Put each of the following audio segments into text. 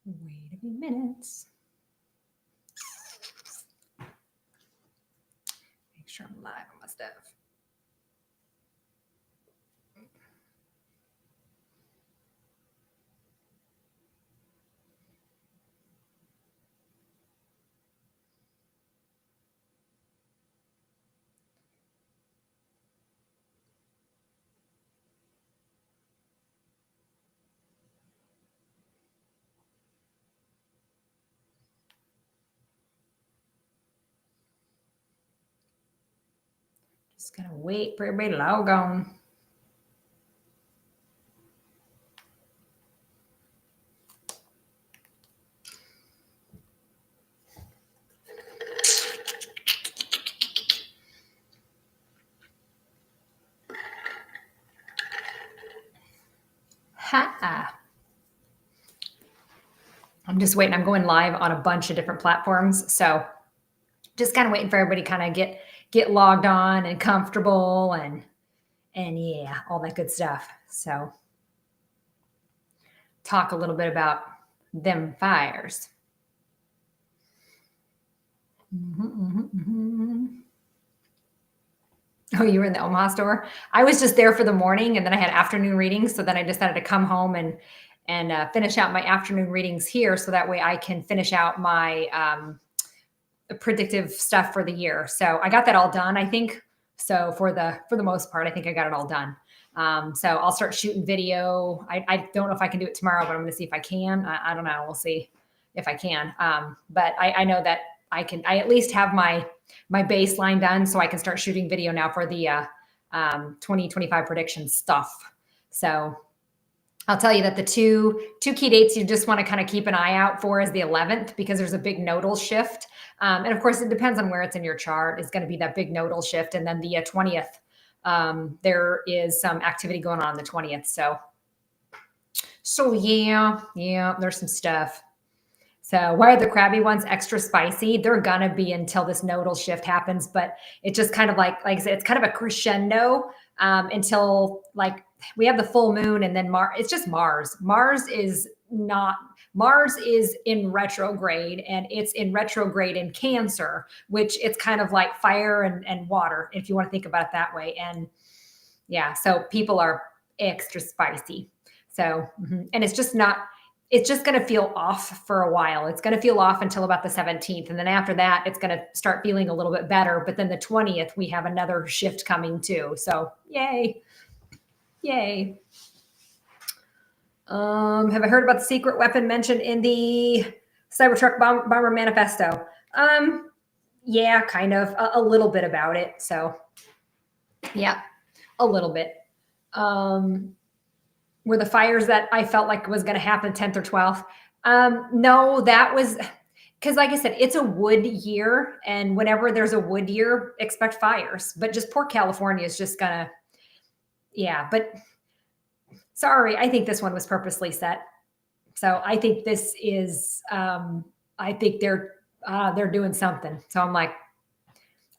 Wait a few minutes. Make sure I'm live on my stuff. Just gonna wait for everybody to log on. Ha! I'm just waiting. I'm going live on a bunch of different platforms, so just kind of waiting for everybody to kind of get logged on and comfortable and yeah, all that good stuff. So talk a little bit about them fires. Oh, you were in the Omaha store? I was just there for the morning, and then I had afternoon readings. So then I decided to come home and finish out my afternoon readings here, so that way I can finish out my predictive stuff for the year. So I got that all done, I think. So for the most part, I think I got it all done. So I'll start shooting video. I don't know if I can do it tomorrow, but I'm going to see if I can. I don't know. We'll see if I can. But I know that I can. I at least have my baseline done, so I can start shooting video now for the 2025 prediction stuff. So I'll tell you that the two key dates you just want to kind of keep an eye out for is the 11th, because there's a big nodal shift. And of course, it depends on where it's in your chart. It's going to be that big nodal shift. And then the 20th, there is some activity going on the 20th. So yeah, there's some stuff. So why are the crabby ones extra spicy? They're going to be until this nodal shift happens. But it's just kind of like I said, it's kind of a crescendo until like we have the full moon, and then Mars. It's just Mars. Mars is in retrograde, and it's in retrograde in Cancer, which it's kind of like fire and water, if you want to think about it that way. And yeah, so people are extra spicy. So, and it's just going to feel off for a while. It's going to feel off until about the 17th. And then after that, it's going to start feeling a little bit better. But then the 20th, we have another shift coming too. So yay. Have I heard about the secret weapon mentioned in the Cybertruck Bomber Manifesto? Yeah, kind of a little bit about it. So yeah, a little bit. Were the fires that I felt like was going to happen 10th or 12th? No, that was because, like I said, it's a wood year, and whenever there's a wood year, expect fires. But just poor California is just gonna, yeah. But sorry, I think this one was purposely set. So I think this is, I think they're doing something. So I'm like,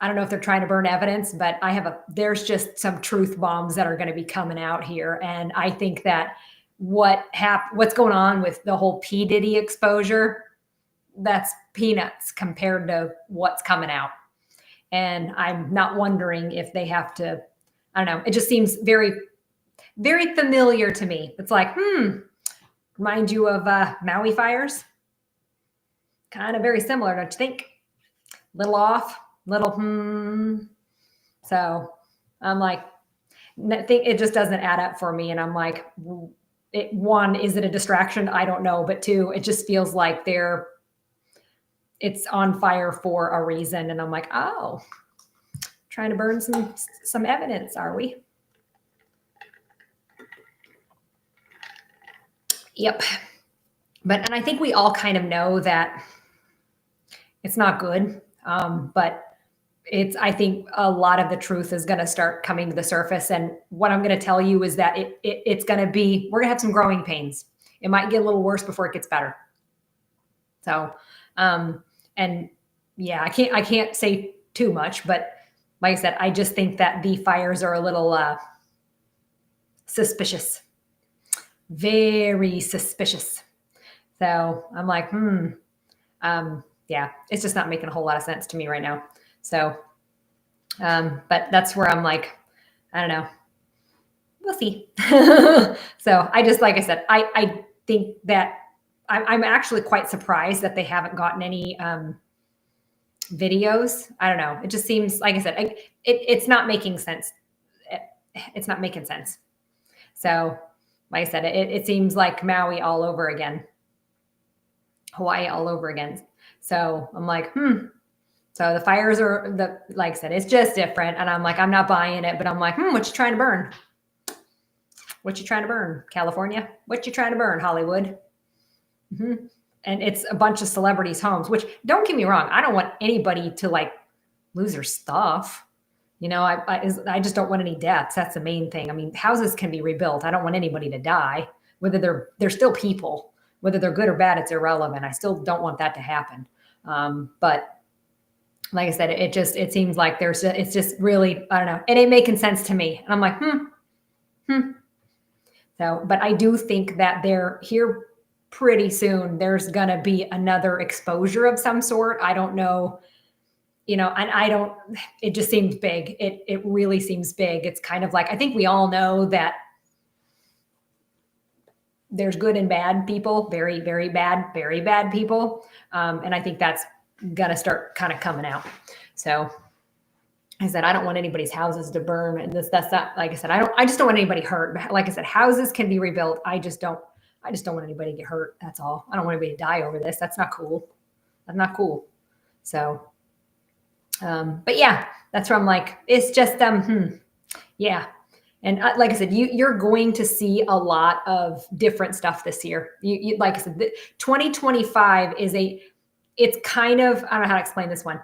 I don't know if they're trying to burn evidence, but there's just some truth bombs that are going to be coming out here. And I think that what's going on with the whole P. Diddy exposure, that's peanuts compared to what's coming out. And I'm not wondering if they have to, I don't know. It just seems very, very familiar to me. It's like, remind you of Maui fires? Kind of very similar, don't you think? Little off. So I'm like, it just doesn't add up for me. And I'm like, one, is it a distraction? I don't know. But two, it just feels like it's on fire for a reason. And I'm like, oh, trying to burn some evidence, are we? Yep. And I think we all kind of know that it's not good. But I think a lot of the truth is going to start coming to the surface. And what I'm going to tell you is that we're going to have some growing pains. It might get a little worse before it gets better. So, and yeah, I can't say too much, but like I said, I just think that the fires are a little, suspicious, very suspicious. So I'm like, yeah, it's just not making a whole lot of sense to me right now. So, but that's where I'm like, I don't know. We'll see. So I just, like I said, I think that I'm actually quite surprised that they haven't gotten any videos. I don't know. It just seems, like I said, it's not making sense. It's not making sense. So, like I said, it seems like Maui all over again, Hawaii all over again. So I'm like, So the fires are like I said, it's just different. And I'm like, I'm not buying it, but I'm like, what you trying to burn? What you trying to burn? California? What you trying to burn? Hollywood? Mm-hmm. And it's a bunch of celebrities' homes, which, don't get me wrong, I don't want anybody to like lose their stuff. I just don't want any deaths. That's the main thing. I mean, houses can be rebuilt. I don't want anybody to die. Whether they're still people, whether they're good or bad, it's irrelevant. I still don't want that to happen. But like I said, it seems like it's just really, I don't know, it ain't making sense to me. And I'm like, So, but I do think that they're here pretty soon. There's gonna be another exposure of some sort. I don't know, and I don't. It just seems big. It really seems big. It's kind of like, I think we all know that there's good and bad people, very, very bad people, and I think that's gonna start kind of coming out. So I said, I don't want anybody's houses to burn. And that's not, like I said, I just don't want anybody hurt. Like I said, houses can be rebuilt. I just don't want anybody to get hurt. That's all. I don't want anybody to die over this. That's not cool. That's not cool. So, but yeah, that's where I'm like, it's just, yeah. And like I said, you're going to see a lot of different stuff this year. You like I said, 2025 it's kind of, I don't know how to explain this one.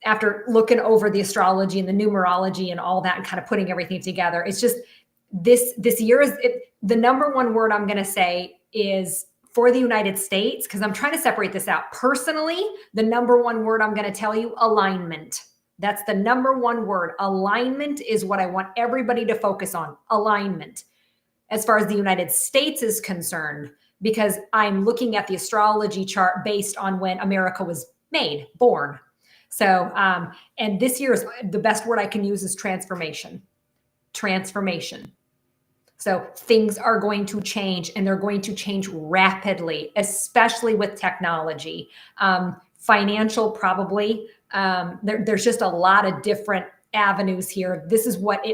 After looking over the astrology and the numerology and all that and kind of putting everything together, it's just this year is the number one word I'm going to say is for the United States, because I'm trying to separate this out. Personally, the number one word I'm going to tell you, alignment. That's the number one word. Alignment is what I want everybody to focus on. Alignment. As far as the United States is concerned, because I'm looking at the astrology chart based on when America was born. So, and this year is the best word I can use is transformation. Transformation. So things are going to change, and they're going to change rapidly, especially with technology. Financial, probably. There's just a lot of different avenues here. This is what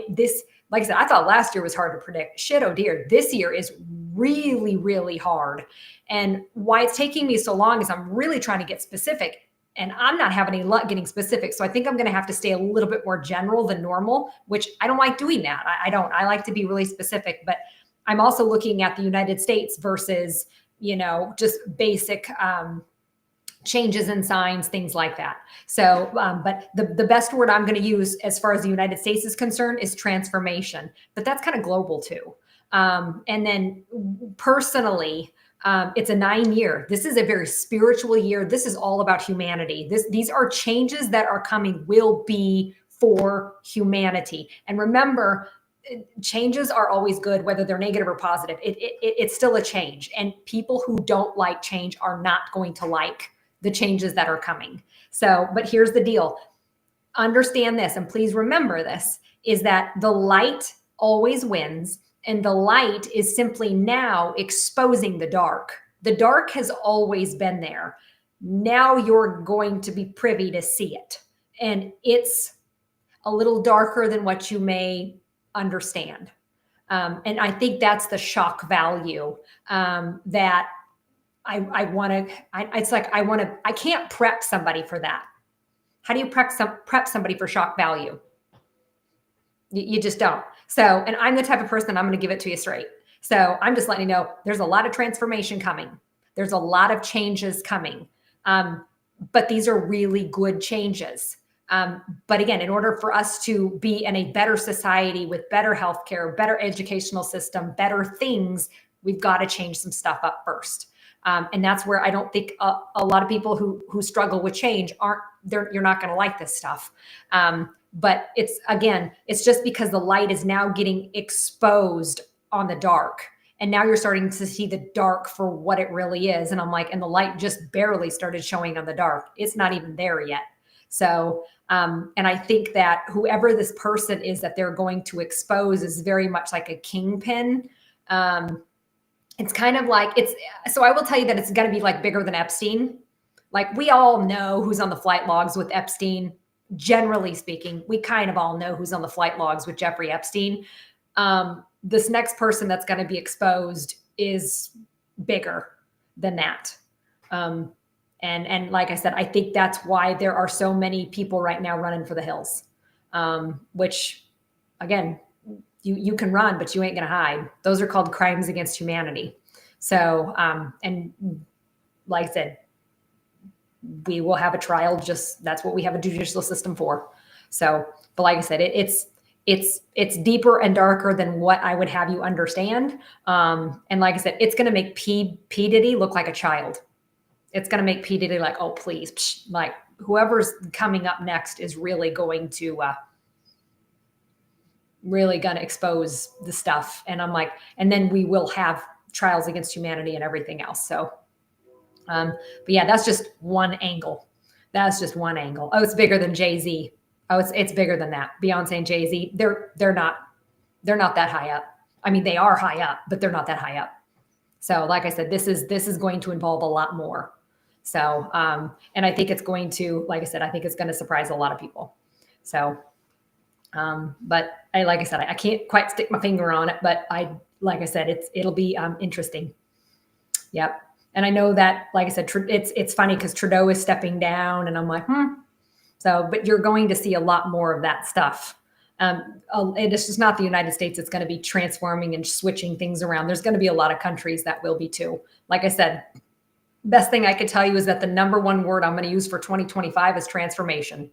like I said, I thought last year was hard to predict. Shit, oh dear. This year is really, really hard. And why it's taking me so long is I'm really trying to get specific. And I'm not having any luck getting specific. So I think I'm going to have to stay a little bit more general than normal, which I don't like doing that. I don't. I like to be really specific. But I'm also looking at the United States versus, just basic changes in signs, things like that. So, but the best word I'm going to use as far as the United States is concerned is transformation. But that's kind of global too. And then personally, it's a 9-year. This is a very spiritual year. This is all about humanity. These are changes that are coming, will be for humanity. And remember, changes are always good, whether they're negative or positive. It's still a change. And people who don't like change are not going to like the changes that are coming. So, but here's the deal. Understand this, and please remember this, is that the light always wins. And the light is simply now exposing the dark. The dark has always been there. Now you're going to be privy to see it. And it's a little darker than what you may understand. And I think that's the shock value that I want to, it's like, I can't prep somebody for that. How do you prep somebody for shock value? You just don't. So, and I'm the type of person, I'm going to give it to you straight. So I'm just letting you know there's a lot of transformation coming. There's a lot of changes coming. But these are really good changes. But again, in order for us to be in a better society with better healthcare, better educational system, better things, we've got to change some stuff up first. And that's where I don't think a lot of people who struggle with change you're not going to like this stuff. But it's just because the light is now getting exposed on the dark. And now you're starting to see the dark for what it really is. And I'm like, and the light just barely started showing on the dark. It's not even there yet. So, and I think that whoever this person is that they're going to expose is very much like a kingpin. It's kind of like so I will tell you that it's going to be like bigger than Epstein. Like we all know who's on the flight logs with Epstein. Generally speaking, we kind of all know who's on the flight logs with Jeffrey Epstein. This next person that's going to be exposed is bigger than that. And like I said, I think that's why there are so many people right now running for the hills, which again, you can run, but you ain't going to hide. Those are called crimes against humanity. So, and like I said, we will have a trial. Just that's what we have a judicial system for. So, but like I said, it's deeper and darker than what I would have you understand. And like I said, it's going to make P Diddy look like a child. It's going to make P Diddy like, oh, please, psh, like whoever's coming up next is really going to expose the stuff. And I'm like, and then we will have trials against humanity and everything else. So, but yeah, that's just one angle. That's just one angle. Oh, it's bigger than Jay-Z. Oh, it's bigger than that. Beyonce and Jay-Z, they're not that high up. I mean, they are high up, but they're not that high up. So, like I said, this is going to involve a lot more. So, and I think it's going to, like I said, I think it's going to surprise a lot of people. So, but like I said, I can't quite stick my finger on it, but like I said, it'll be interesting. Yep. And I know that, like I said, it's funny because Trudeau is stepping down, and I'm like, So, but you're going to see a lot more of that stuff. And it's just not the United States. It's going to be transforming and switching things around. There's going to be a lot of countries that will be too. Like I said, best thing I could tell you is that the number one word I'm going to use for 2025 is transformation.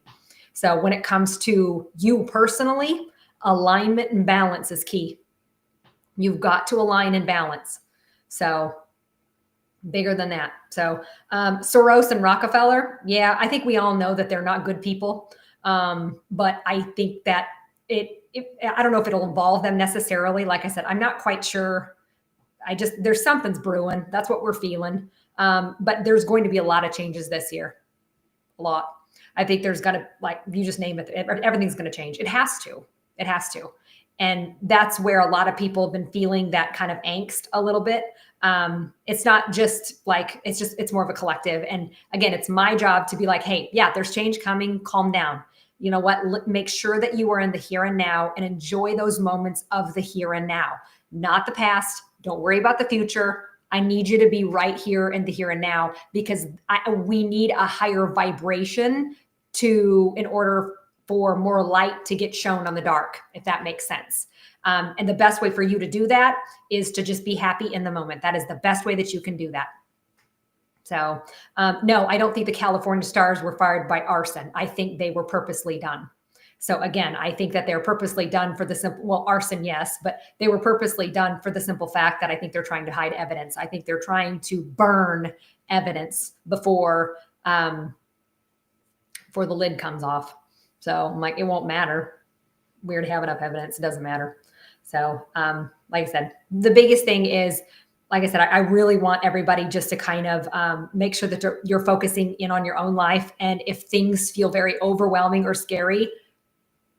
So when it comes to you personally, alignment and balance is key. You've got to align and balance. So bigger than that. So Soros and Rockefeller, yeah, I think we all know that they're not good people. But I think that I don't know if it'll involve them necessarily. Like I said, I'm not quite sure. There's something's brewing. That's what we're feeling. But there's going to be a lot of changes this year. A lot. I think there's going to, like, you just name it, everything's going to change. It has to. It has to. And that's where a lot of people have been feeling that kind of angst a little bit. It's not just like, it's more of a collective. And again, it's my job to be like, hey, yeah, there's change coming. Calm down. You know what? Make sure that you are in the here and now and enjoy those moments of the here and now, not the past. Don't worry about the future. I need you to be right here in the here and now, because we need a higher vibration in order for more light to get shown on the dark, if that makes sense. And the best way for you to do that is to just be happy in the moment. That is the best way that you can do that. So no, I don't think the California stars were fired by arson. I think they were purposely done. So again, I think that they're purposely done for the simple, well, arson, yes, but they were purposely done for the simple fact that I think they're trying to hide evidence. I think they're trying to burn evidence before the lid comes off. So I'm like, it won't matter. We already have enough evidence. It doesn't matter. So like I said, the biggest thing is, like I said, I really want everybody just to kind of make sure that you're focusing in on your own life. And if things feel very overwhelming or scary,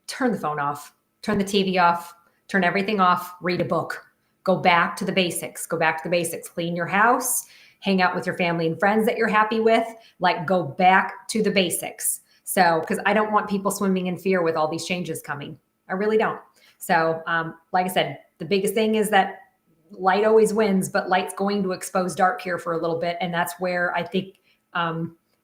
turn the phone off, turn the TV off, turn everything off, read a book, go back to the basics, clean your house, hang out with your family and friends that you're happy with, like go back to the basics. So, because I don't want people swimming in fear with all these changes coming. I really don't. So, like I said, the biggest thing is that light always wins, but light's going to expose dark here for a little bit. And that's where I think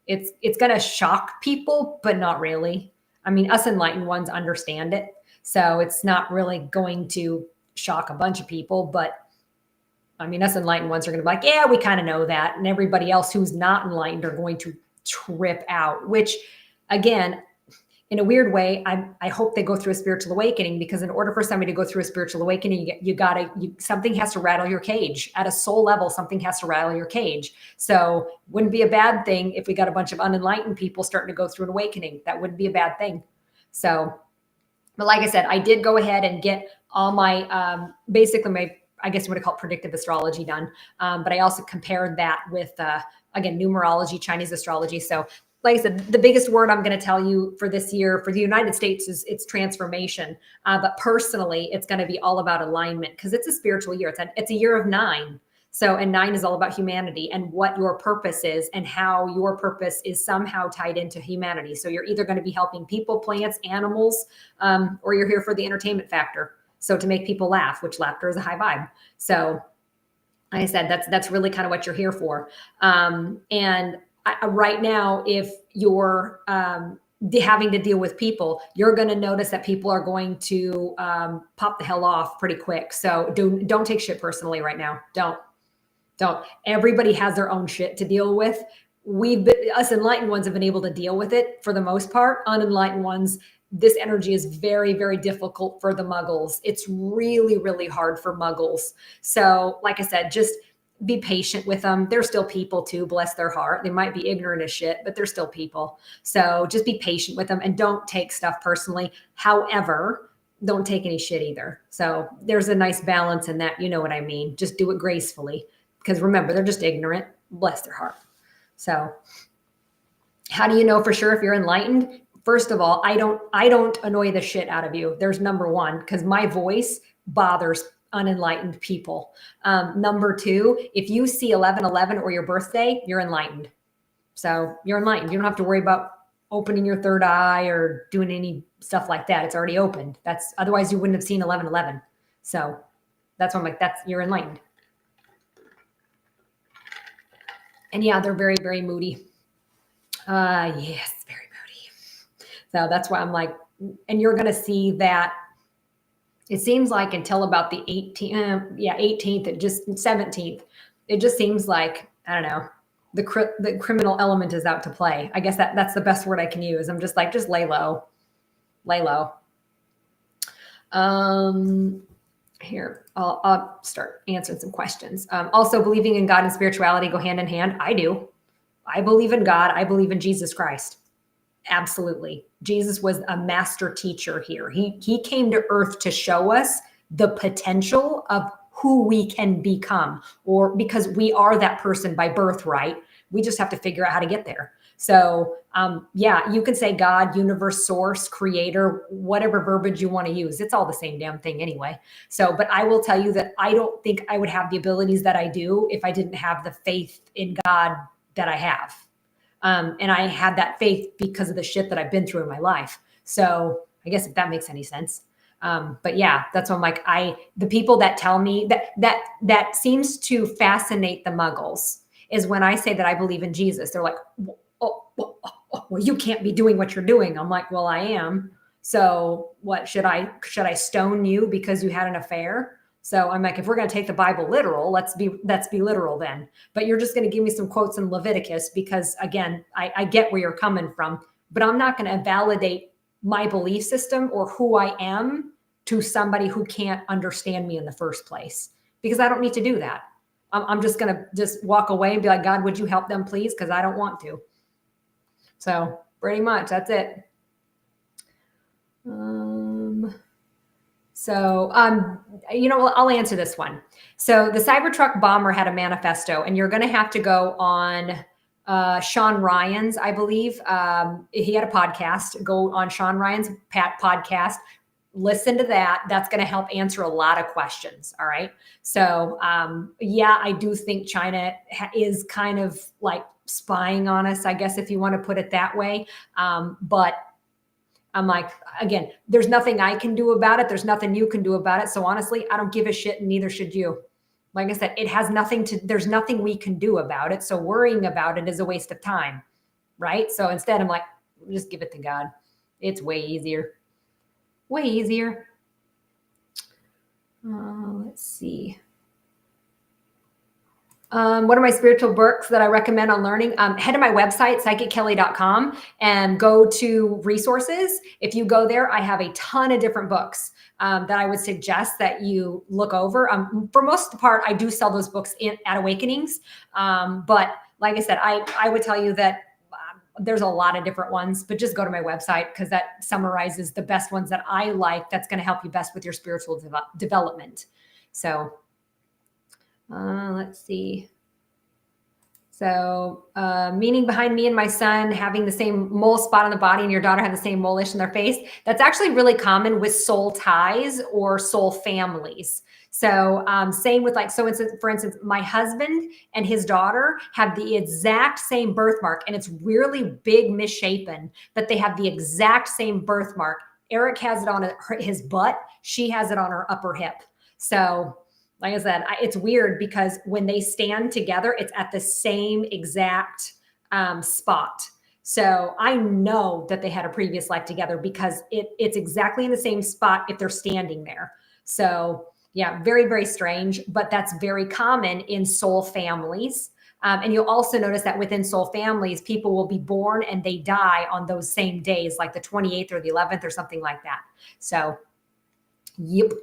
it's going to shock people, but not really. I mean, us enlightened ones understand it. So it's not really going to shock a bunch of people, but I mean, us enlightened ones are going to be like, yeah, we kind of know that. And everybody else who's not enlightened are going to trip out, which again, in a weird way, I hope they go through a spiritual awakening, because in order for somebody to go through a spiritual awakening, something has to rattle your cage. At a soul level, something has to rattle your cage. So wouldn't be a bad thing if we got a bunch of unenlightened people starting to go through an awakening. That wouldn't be a bad thing. So, but like I said, I did go ahead and get all my, basically I guess you would call it predictive astrology done. But I also compared that with, again, numerology, Chinese astrology. So like I said, the biggest word I'm going to tell you for this year for the United States is it's transformation. But personally, it's going to be all about alignment because it's a spiritual year. It's a year of 9. So, and 9 is all about humanity and what your purpose is and how your purpose is somehow tied into humanity. So you're either going to be helping people, plants, animals, or you're here for the entertainment factor. So to make people laugh, which laughter is a high vibe. So like I said, that's really kind of what you're here for. And right now, if you're having to deal with people, you're going to notice that people are going to pop the hell off pretty quick. So don't take shit personally right now. Don't. Everybody has their own shit to deal with. Us enlightened ones have been able to deal with it for the most part. Unenlightened ones, this energy is very, very difficult for the muggles. It's really, really hard for muggles. So like I said, just be patient with them. They're still people too, bless their heart. They might be ignorant as shit, but they're still people. So just be patient with them and don't take stuff personally. However, don't take any shit either. So there's a nice balance in that. You know what I mean? Just do it gracefully. Because remember, they're just ignorant. Bless their heart. So how do you know for sure if you're enlightened? First of all, I don't annoy the shit out of you. There's number one, because my voice bothers unenlightened people. Number two, if you see 11/11 or your birthday, you're enlightened. So you're enlightened. You don't have to worry about opening your third eye or doing any stuff like that. It's already opened. Otherwise you wouldn't have seen 11/11. So that's why I'm like, you're enlightened. And yeah, they're very, very moody. Yes, very moody. So that's why I'm like, and you're going to see that it seems like until about the 18th, it just 17th, it just seems like, I don't know, the criminal element is out to play. I guess that's the best word I can use. I'm just like, just lay low. Here, I'll start answering some questions. Also, believing in God and spirituality go hand in hand. I do. I believe in God. I believe in Jesus Christ. Absolutely. Jesus was a master teacher here. He came to earth to show us the potential of who we can become, or because we are that person by birthright. We just have to figure out how to get there. So yeah, you can say God, universe, source, creator, whatever verbiage you want to use. It's all the same damn thing anyway. So, but I will tell you that I don't think I would have the abilities that I do if I didn't have the faith in God that I have. And I had that faith because of the shit that I've been through in my life. So I guess if that makes any sense. But yeah, that's what I'm like, the people that tell me that seems to fascinate the muggles is when I say that I believe in Jesus. They're like, well, you can't be doing what you're doing. I'm like, well, I am. So what, should I stone you because you had an affair? So I'm like, if we're going to take the Bible literal, let's be literal then. But you're just going to give me some quotes in Leviticus because again, I get where you're coming from, but I'm not going to validate my belief system or who I am to somebody who can't understand me in the first place, because I don't need to do that. I'm just going to just walk away and be like, God, would you help them please? Because I don't want to. So pretty much that's it. I'll answer this one. So the Cybertruck bomber had a manifesto, and you're going to have to go on Sean Ryan's, I believe. He had a podcast. Go on Sean Ryan's podcast. Listen to that. That's going to help answer a lot of questions. All right. So yeah, I do think China is kind of like spying on us, I guess, if you want to put it that way. But I'm like, again, there's nothing I can do about it. There's nothing you can do about it. So honestly, I don't give a shit, and neither should you. Like I said, there's nothing we can do about it. So worrying about it is a waste of time. Right. So instead I'm like, just give it to God. It's way easier. Way easier. Let's see. What are my spiritual books that I recommend on learning? Head to my website, psychickelly.com, and go to resources. If you go there, I have a ton of different books that I would suggest that you look over. For most of the part, I do sell those books at Awakenings. But like I said, I would tell you that there's a lot of different ones, but just go to my website because that summarizes the best ones that I like. That's going to help you best with your spiritual development. So Let's see. So, meaning behind me and my son having the same mole spot on the body and your daughter have the same mole-ish in their face, that's actually really common with soul ties or soul families. So, same with like, so for instance, my husband and his daughter have the exact same birthmark, and it's really big, misshapen, but they have the exact same birthmark. Eric has it on his butt. She has it on her upper hip. So, like I said, it's weird because when they stand together, it's at the same exact spot. So I know that they had a previous life together because it's exactly in the same spot if they're standing there. So yeah, very, very strange, but that's very common in soul families. And you'll also notice that within soul families, people will be born and they die on those same days, like the 28th or the 11th or something like that. So, yep.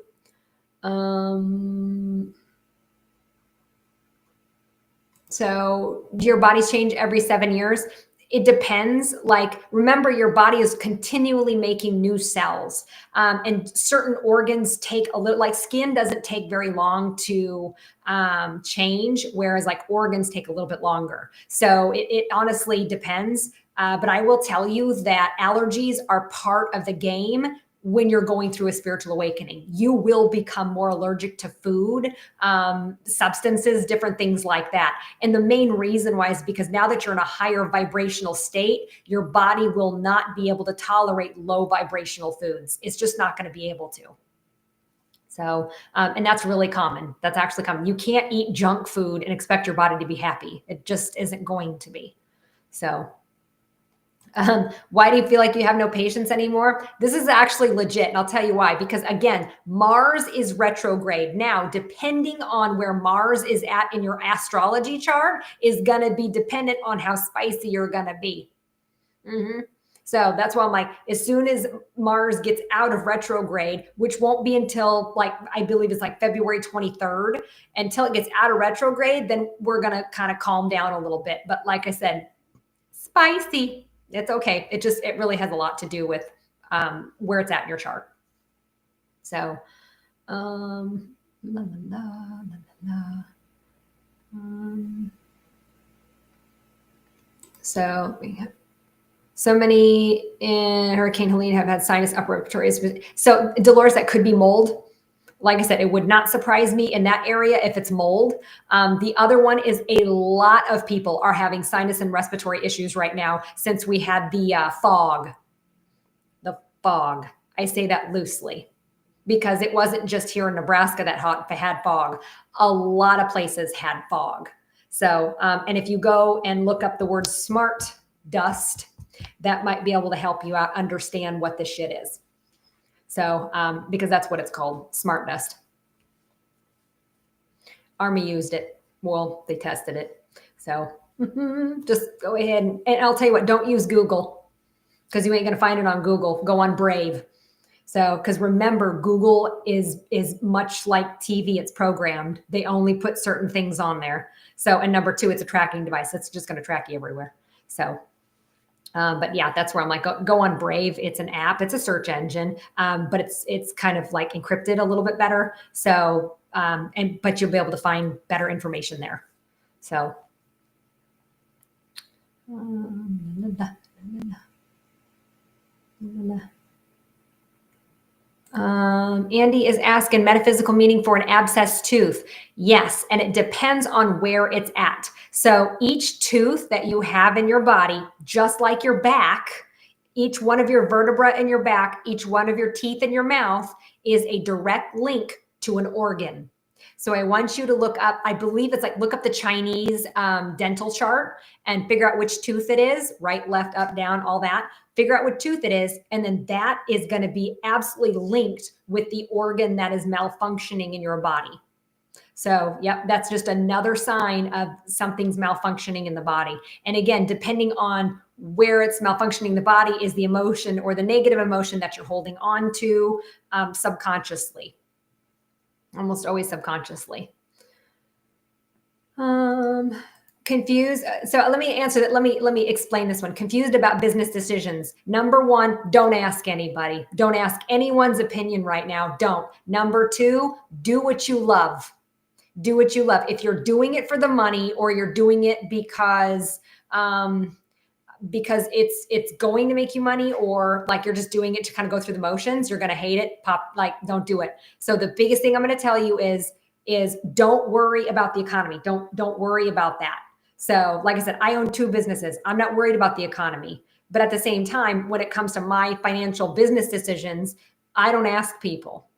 So do your bodies change every 7 years? It depends. Like, remember, your body is continually making new cells, and certain organs take a little. Like skin doesn't take very long to change, whereas like organs take a little bit longer. So it honestly depends. But I will tell you that allergies are part of the game when you're going through a spiritual awakening. You will become more allergic to food, substances, different things like that. And the main reason why is because now that you're in a higher vibrational state, your body will not be able to tolerate low vibrational foods. It's just not going to be able to. So, and that's really common. That's actually common. You can't eat junk food and expect your body to be happy. It just isn't going to be. So, why do you feel like you have no patience anymore? This is actually legit, and I'll tell you why. Because again, Mars is retrograde. Now, depending on where Mars is at in your astrology chart is going to be dependent on how spicy you're going to be. So that's why I'm like, as soon as Mars gets out of retrograde, which won't be until like, I believe it's like February 23rd, until it gets out of retrograde, then we're going to kind of calm down a little bit. But like I said, spicy. It's okay. It really has a lot to do with where it's at in your chart. So, so we have so many in Hurricane Helene have had sinus upper respiratory. So Dolores, that could be mold. Like I said, it would not surprise me in that area if it's mold. The other one is a lot of people are having sinus and respiratory issues right now since we had the fog. The fog. I say that loosely because it wasn't just here in Nebraska that had fog. A lot of places had fog. So, and if you go and look up the word smart dust, that might be able to help you out understand what this shit is. So, because that's what it's called, smart dust. Army used it. Well, they tested it. So just go ahead and I'll tell you what, don't use Google because you ain't going to find it on Google. Go on Brave. So, because remember, Google is much like TV. It's programmed. They only put certain things on there. So, and number two, it's a tracking device. It's just going to track you everywhere. So, but yeah, that's where I'm like, go on Brave. It's an app. It's a search engine, but it's kind of like encrypted a little bit better. So, but you'll be able to find better information there. So, Andy is asking metaphysical meaning for an abscess tooth. Yes, and it depends on where it's at. So each tooth that you have in your body, just like your back, each one of your vertebra in your back, each one of your teeth in your mouth is a direct link to an organ. So I want you to look up, I believe it's like, look up the Chinese dental chart and figure out which tooth it is, right, left, up, down, all that. Figure out what tooth it is. And then that is going to be absolutely linked with the organ that is malfunctioning in your body. So, yep, that's just another sign of something's malfunctioning in the body. And again, depending on where it's malfunctioning in the body is the emotion or the negative emotion that you're holding on to subconsciously. Almost always subconsciously. Confused. So let me answer that. Let me explain this one. Confused about business decisions. Number one, don't ask anybody. Don't ask anyone's opinion right now. Don't. Number two, do what you love. Do what you love. If you're doing it for the money or you're doing it because it's going to make you money, or like you're just doing it to kind of go through the motions, you're going to hate it. Like, don't do it. So the biggest thing I'm going to tell you is don't worry about the economy. Don't worry about that. So like I said, I own 2 businesses. I'm not worried about the economy. But at the same time, when it comes to my financial business decisions, I don't ask people.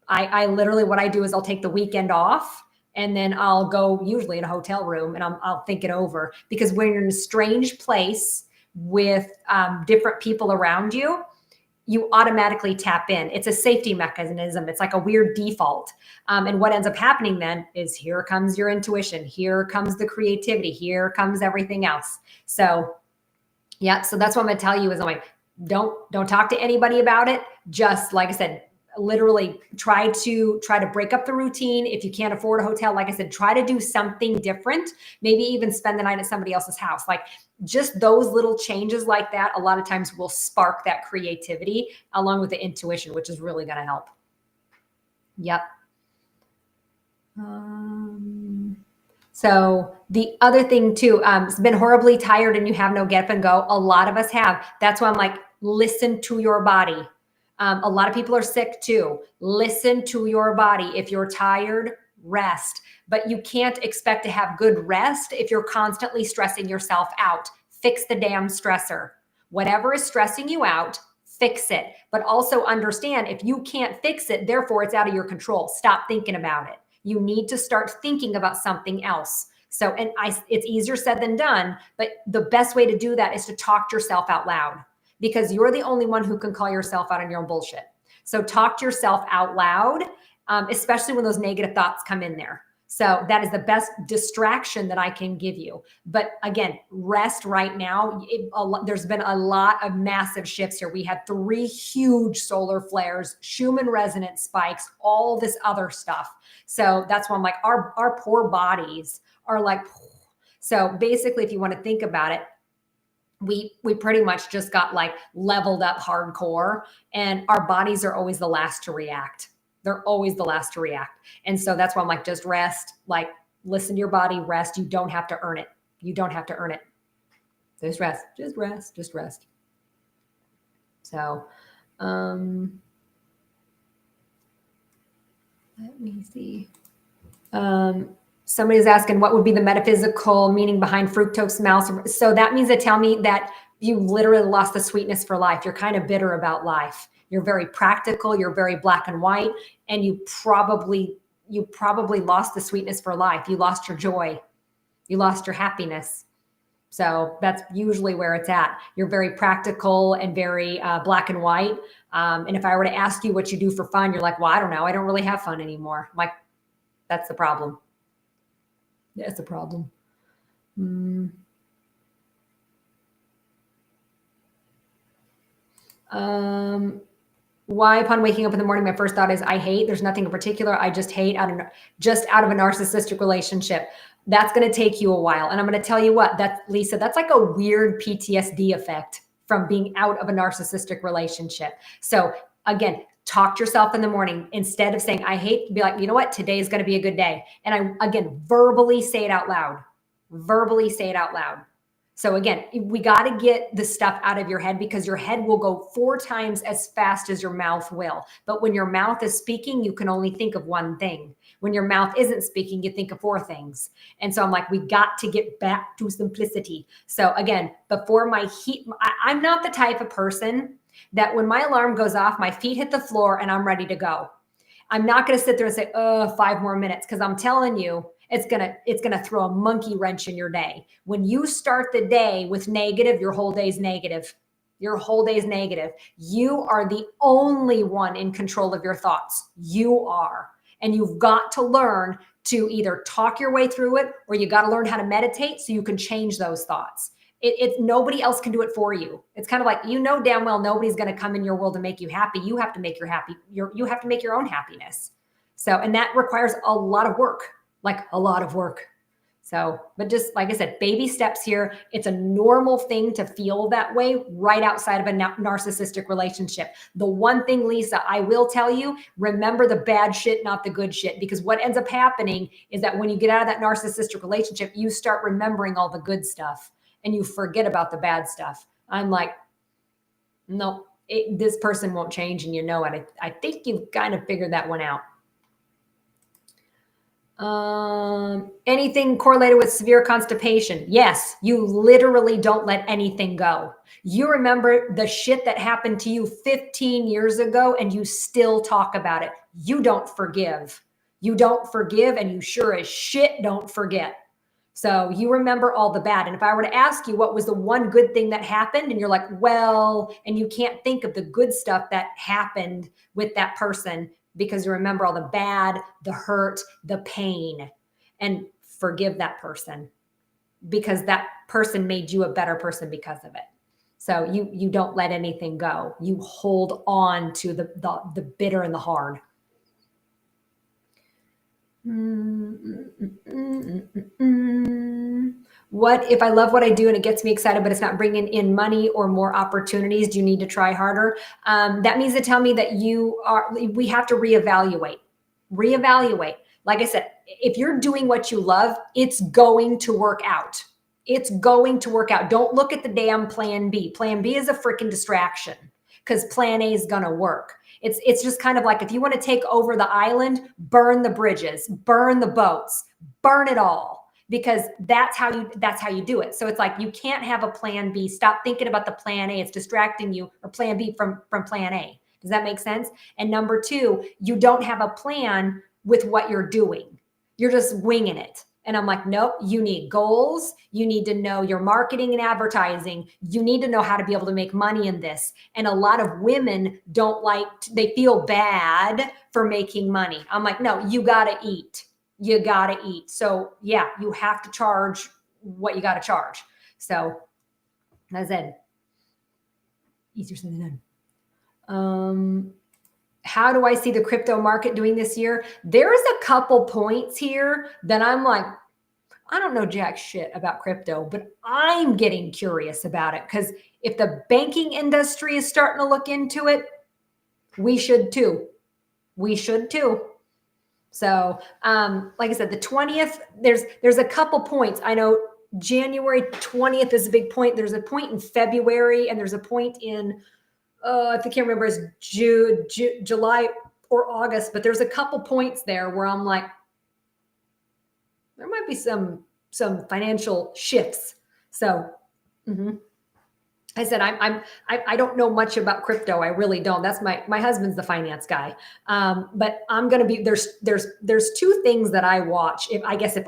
I literally, what I do is I'll take the weekend off, and then I'll go usually in a hotel room, and I'll think it over, because when you're in a strange place with different people around you, you automatically tap in. It's a safety mechanism. It's like a weird default. And what ends up happening then is, here comes your intuition. Here comes the creativity. Here comes everything else. So yeah, so that's what I'm going to tell you is, I'm like, don't talk to anybody about it. Just like I said, literally try to break up the routine. If you can't afford a hotel, like I said, try to do something different. Maybe even spend the night at somebody else's house. Like, just those little changes like that, a lot of times will spark that creativity along with the intuition, which is really going to help. Yep. So the other thing too, it's been horribly tired and you have no get up and go. A lot of us have. That's why I'm like, listen to your body. A lot of people are sick too. Listen to your body. If you're tired, rest. But you can't expect to have good rest if you're constantly stressing yourself out. Fix the damn stressor. Whatever is stressing you out, fix it. But also understand, if you can't fix it, therefore it's out of your control. Stop thinking about it. You need to start thinking about something else. So, it's easier said than done, but the best way to do that is to talk to yourself out loud, because you're the only one who can call yourself out on your own bullshit. So talk to yourself out loud, especially when those negative thoughts come in there. So that is the best distraction that I can give you. But again, rest right now. There's been a lot of massive shifts here. We had 3 huge solar flares, Schumann resonance spikes, all this other stuff. So that's why I'm like, our poor bodies are like, so basically, if you want to think about it, we pretty much just got like leveled up hardcore, and our bodies are always the last to react. They're always the last to react. And so that's why I'm like, just rest, like listen to your body, rest. You don't have to earn it. You don't have to earn it. Just rest, just rest, just rest. So, let me see. Somebody's asking, what would be the metaphysical meaning behind fructose mouse? So that means to tell me that you literally lost the sweetness for life. You're kind of bitter about life. You're very practical. You're very black and white. And you probably lost the sweetness for life. You lost your joy. You lost your happiness. So that's usually where it's at. You're very practical and very black and white. And if I were to ask you what you do for fun, you're like, well, I don't know. I don't really have fun anymore. I'm like, that's the problem. That's the problem. Why, upon waking up in the morning, my first thought is, I hate. There's nothing in particular. I just hate out of a narcissistic relationship. That's going to take you a while. And I'm going to tell you what, Lisa, that's like a weird PTSD effect from being out of a narcissistic relationship. So again, talk to yourself in the morning. Instead of saying, I hate, be like, you know what? Today is going to be a good day. And again, verbally say it out loud. Verbally say it out loud. So again, we got to get the stuff out of your head, because your head will go 4 times as fast as your mouth will. But when your mouth is speaking, you can only think of one thing. When your mouth isn't speaking, you think of 4 things. And so I'm like, we got to get back to simplicity. So again, before I'm not the type of person that when my alarm goes off, my feet hit the floor and I'm ready to go. I'm not going to sit there and say, 5 more minutes, because I'm telling you, it's gonna throw a monkey wrench in your day. When you start the day with negative, your whole day's negative. Your whole day's negative. You are the only one in control of your thoughts. You are. And you've got to learn to either talk your way through it, or you got to learn how to meditate so you can change those thoughts. Nobody else can do it for you. It's kind of like, damn well nobody's going to come in your world to make you happy. You have to make you have to make your own happiness. So, and that requires a lot of work. Like a lot of work. So, but just like I said, baby steps here. It's a normal thing to feel that way right outside of a narcissistic relationship. The one thing, Lisa, I will tell you, remember the bad shit, not the good shit. Because what ends up happening is that when you get out of that narcissistic relationship, you start remembering all the good stuff and you forget about the bad stuff. I'm like, no, this person won't change, and you know it. I think you've kind of figured that one out. Anything correlated with severe constipation? Yes, you literally don't let anything go. You remember the shit that happened to you 15 years ago and you still talk about it. You don't forgive. You don't forgive, and you sure as shit don't forget. So you remember all the bad. And if I were to ask you what was the one good thing that happened, and you're like, well, and you can't think of the good stuff that happened with that person because you remember all the bad, the hurt, the pain, and forgive that person because that person made you a better person because of it. So you don't let anything go. You hold on to the bitter and the hard. What if I love what I do and it gets me excited, but it's not bringing in money or more opportunities? Do you need to try harder? That means to tell me that we have to reevaluate. Like I said, if you're doing what you love, it's going to work out. It's going to work out. Don't look at the damn plan B. Plan B is a freaking distraction because plan A is going to work. It's just kind of like, if you want to take over the island, burn the bridges, burn the boats, burn it all, because that's how you do it. So it's like, you can't have a plan B. Stop thinking about the plan A. It's distracting you, or plan B from plan A. Does that make sense? And number two, you don't have a plan with what you're doing. You're just winging it. And I'm like, nope, you need goals. You need to know your marketing and advertising. You need to know how to be able to make money in this. And a lot of women they feel bad for making money. I'm like, no, you got to eat. You got to eat. So yeah, you have to charge what you got to charge. So that's it. Easier said than done. How do I see the crypto market doing this year? There's a couple points here that I'm like, I don't know jack shit about crypto, but I'm getting curious about it, because if the banking industry is starting to look into it, we should too. We should too. So, like I said, the 20th, there's a couple points. I know January 20th is a big point. There's a point in February, and there's a point in I can't remember, it's July or August, but there's a couple points there where I'm like, there might be some financial shifts. So I said, I don't know much about crypto. I really don't. That's my husband's the finance guy. But I'm going to be, there's two things that I watch. If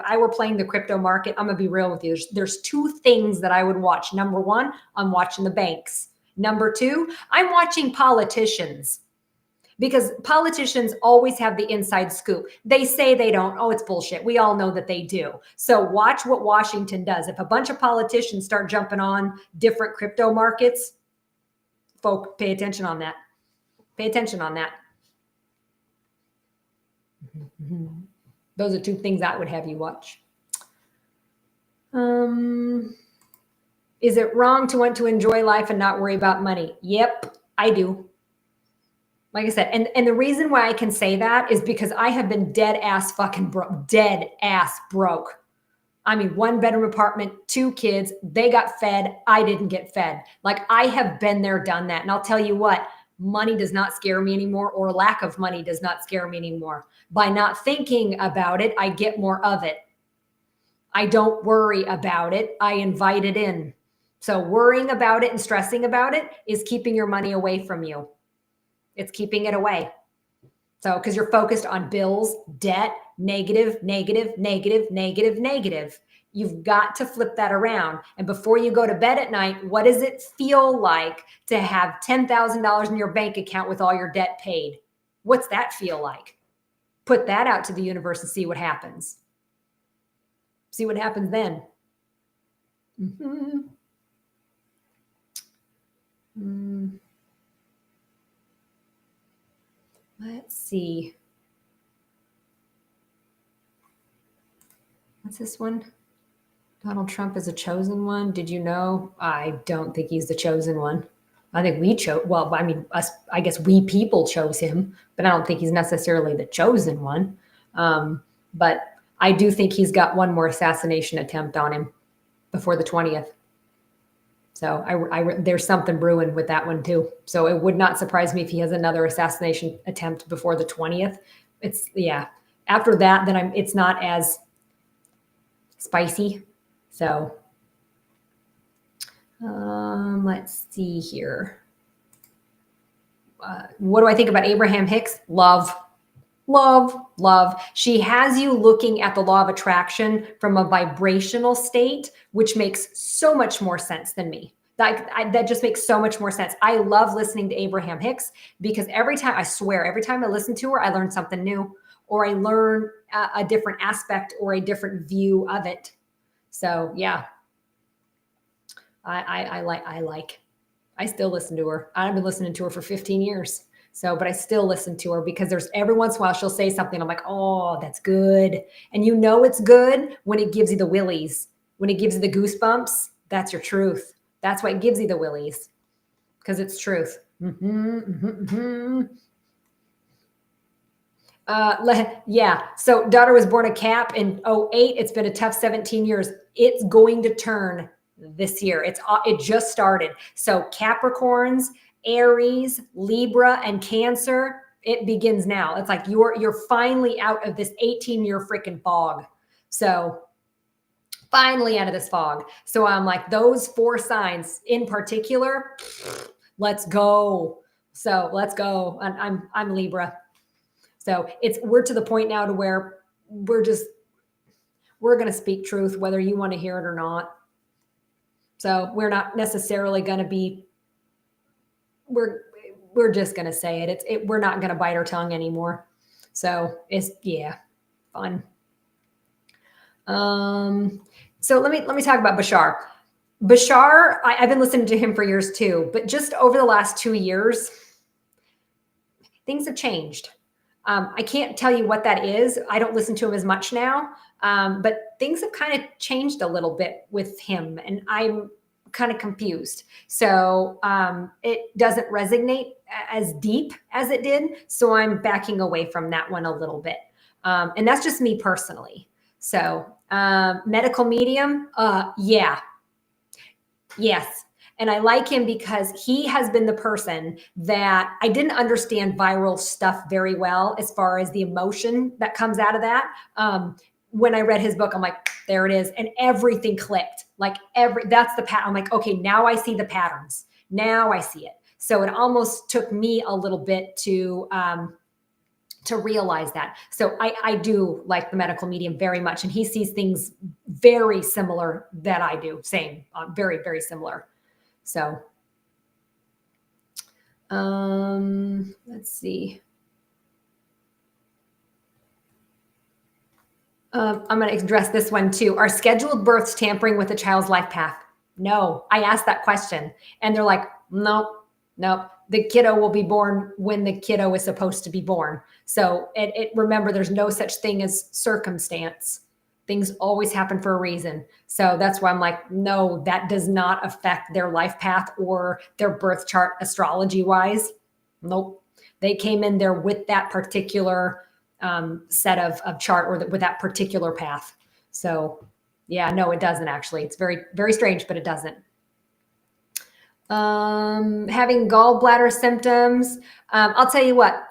I were playing the crypto market, I'm going to be real with you. There's two things that I would watch. Number one, I'm watching the banks. Number two, I'm watching politicians, because politicians always have the inside scoop. They say they don't. Oh, it's bullshit. We all know that they do. So watch what Washington does. If a bunch of politicians start jumping on different crypto markets, folks, pay attention on that. Pay attention on that. Those are two things I would have you watch. Is it wrong to want to enjoy life and not worry about money? Yep, I do. Like I said, and the reason why I can say that is because I have been dead ass broke. I mean, 1-bedroom apartment, 2 kids, they got fed. I didn't get fed. Like, I have been there, done that. And I'll tell you what, money does not scare me anymore, or lack of money does not scare me anymore. By not thinking about it, I get more of it. I don't worry about it. I invite it in. So worrying about it and stressing about it is keeping your money away from you. It's keeping it away. So, because you're focused on bills, debt, negative. You've got to flip that around. And before you go to bed at night, what does it feel like to have $10,000 in your bank account with all your debt paid? What's that feel like? Put that out to the universe and see what happens. See what happens then. Let's see. What's this one? Donald Trump is a chosen one. Did you know? I don't think he's the chosen one. I think we chose, well, I mean, us, I guess we people chose him, but I don't think he's necessarily the chosen one. But I do think he's got one more assassination attempt on him before the 20th. So there's something brewing with that one too. So it would not surprise me if he has another assassination attempt before the 20th. It's, yeah. After that, then it's not as spicy. So let's see here. What do I think about Abraham Hicks? Love, love, love. She has you looking at the law of attraction from a vibrational state, which makes so much more sense than me. That just makes so much more sense. I love listening to Abraham Hicks because every time, I swear, every time I listen to her, I learn something new, or I learn a different aspect or a different view of it. So yeah, I still listen to her. I've been listening to her for 15 years. So, but I still listen to her because there's every once in a while she'll say something. I'm like, oh, that's good. And you know it's good when it gives you the willies, when it gives you the goosebumps. That's your truth. That's why it gives you the willies, because it's truth. Yeah. So daughter was born a Cap in 08. It's been a tough 17 years. It's going to turn this year. It just started. So Capricorns, Aries, Libra, and Cancer, it begins now. It's like you're finally out of this 18-year freaking fog. So finally out of this fog. So I'm like, those 4 signs in particular, let's go. So let's go. And I'm Libra. So we're to the point now to where we're going to speak truth, whether you want to hear it or not. So we're not necessarily going to be, we're just going to say it. We're not going to bite our tongue anymore. So it's, yeah, fun. So let me talk about Bashar. Bashar, I've been listening to him for years too, but just over the last 2 years, things have changed. I can't tell you what that is. I don't listen to him as much now, but things have kind of changed a little bit with him, and I'm kind of confused. So it doesn't resonate as deep as it did. So I'm backing away from that one a little bit. And that's just me personally. So medical medium, yeah. Yes. And I like him because he has been the person that I didn't understand viral stuff very well as far as the emotion that comes out of that. When I read his book, I'm like, there it is. And everything clicked. Like that's the pattern. I'm like, okay, now I see the patterns. Now I see it. So it almost took me a little bit to realize that. So I do like the medical medium very much. And he sees things very similar that I do. Same, very, very similar. So, let's see. I'm going to address this one too. Are scheduled births tampering with a child's life path? No. I asked that question and they're like, nope. The kiddo will be born when the kiddo is supposed to be born. So remember, there's no such thing as circumstance. Things always happen for a reason. So that's why I'm like, no, that does not affect their life path or their birth chart astrology wise. Nope. They came in there with that particular set of chart or with that particular path. So yeah, no, it doesn't actually. It's very, very strange, but it doesn't. Having gallbladder symptoms. I'll tell you what,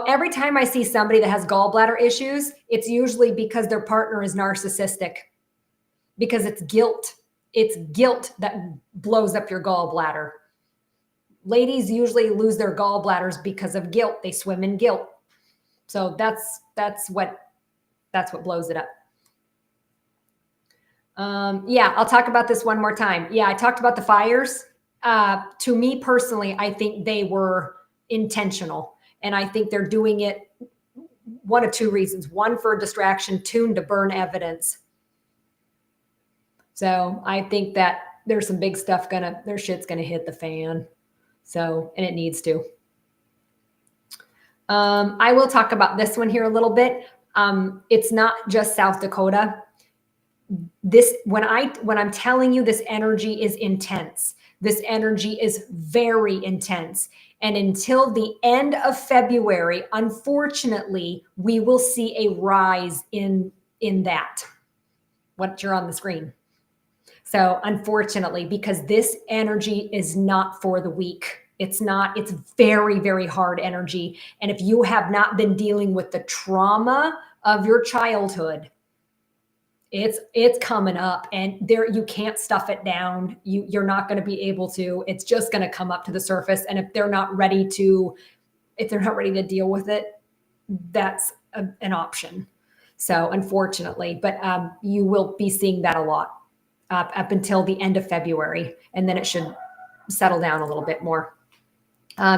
every time I see somebody that has gallbladder issues, it's usually because their partner is narcissistic, because it's guilt. It's guilt that blows up your gallbladder. Ladies usually lose their gallbladders because of guilt. They swim in guilt. So that's what blows it up. Yeah, I'll talk about this one more time. Yeah, I talked about the fires. To me personally, I think they were intentional, and I think they're doing it one of 2 reasons: one, for distraction; 2, to burn evidence. So I think that there's some big stuff their shit's gonna hit the fan. So, and it needs to. I will talk about this one here a little bit. It's not just South Dakota. when I'm telling you this energy is intense, this energy is very intense. And until the end of February, unfortunately, we will see a rise in that, what you're on the screen. So unfortunately, because this energy is not for the weak. It's not, it's very, very hard energy. And if you have not been dealing with the trauma of your childhood, it's coming up, and there, you can't stuff it down. You're not going to be able to. It's just going to come up to the surface. And if they're not ready to deal with it, that's an option. So unfortunately, but you will be seeing that a lot up until the end of February, and then it should settle down a little bit more.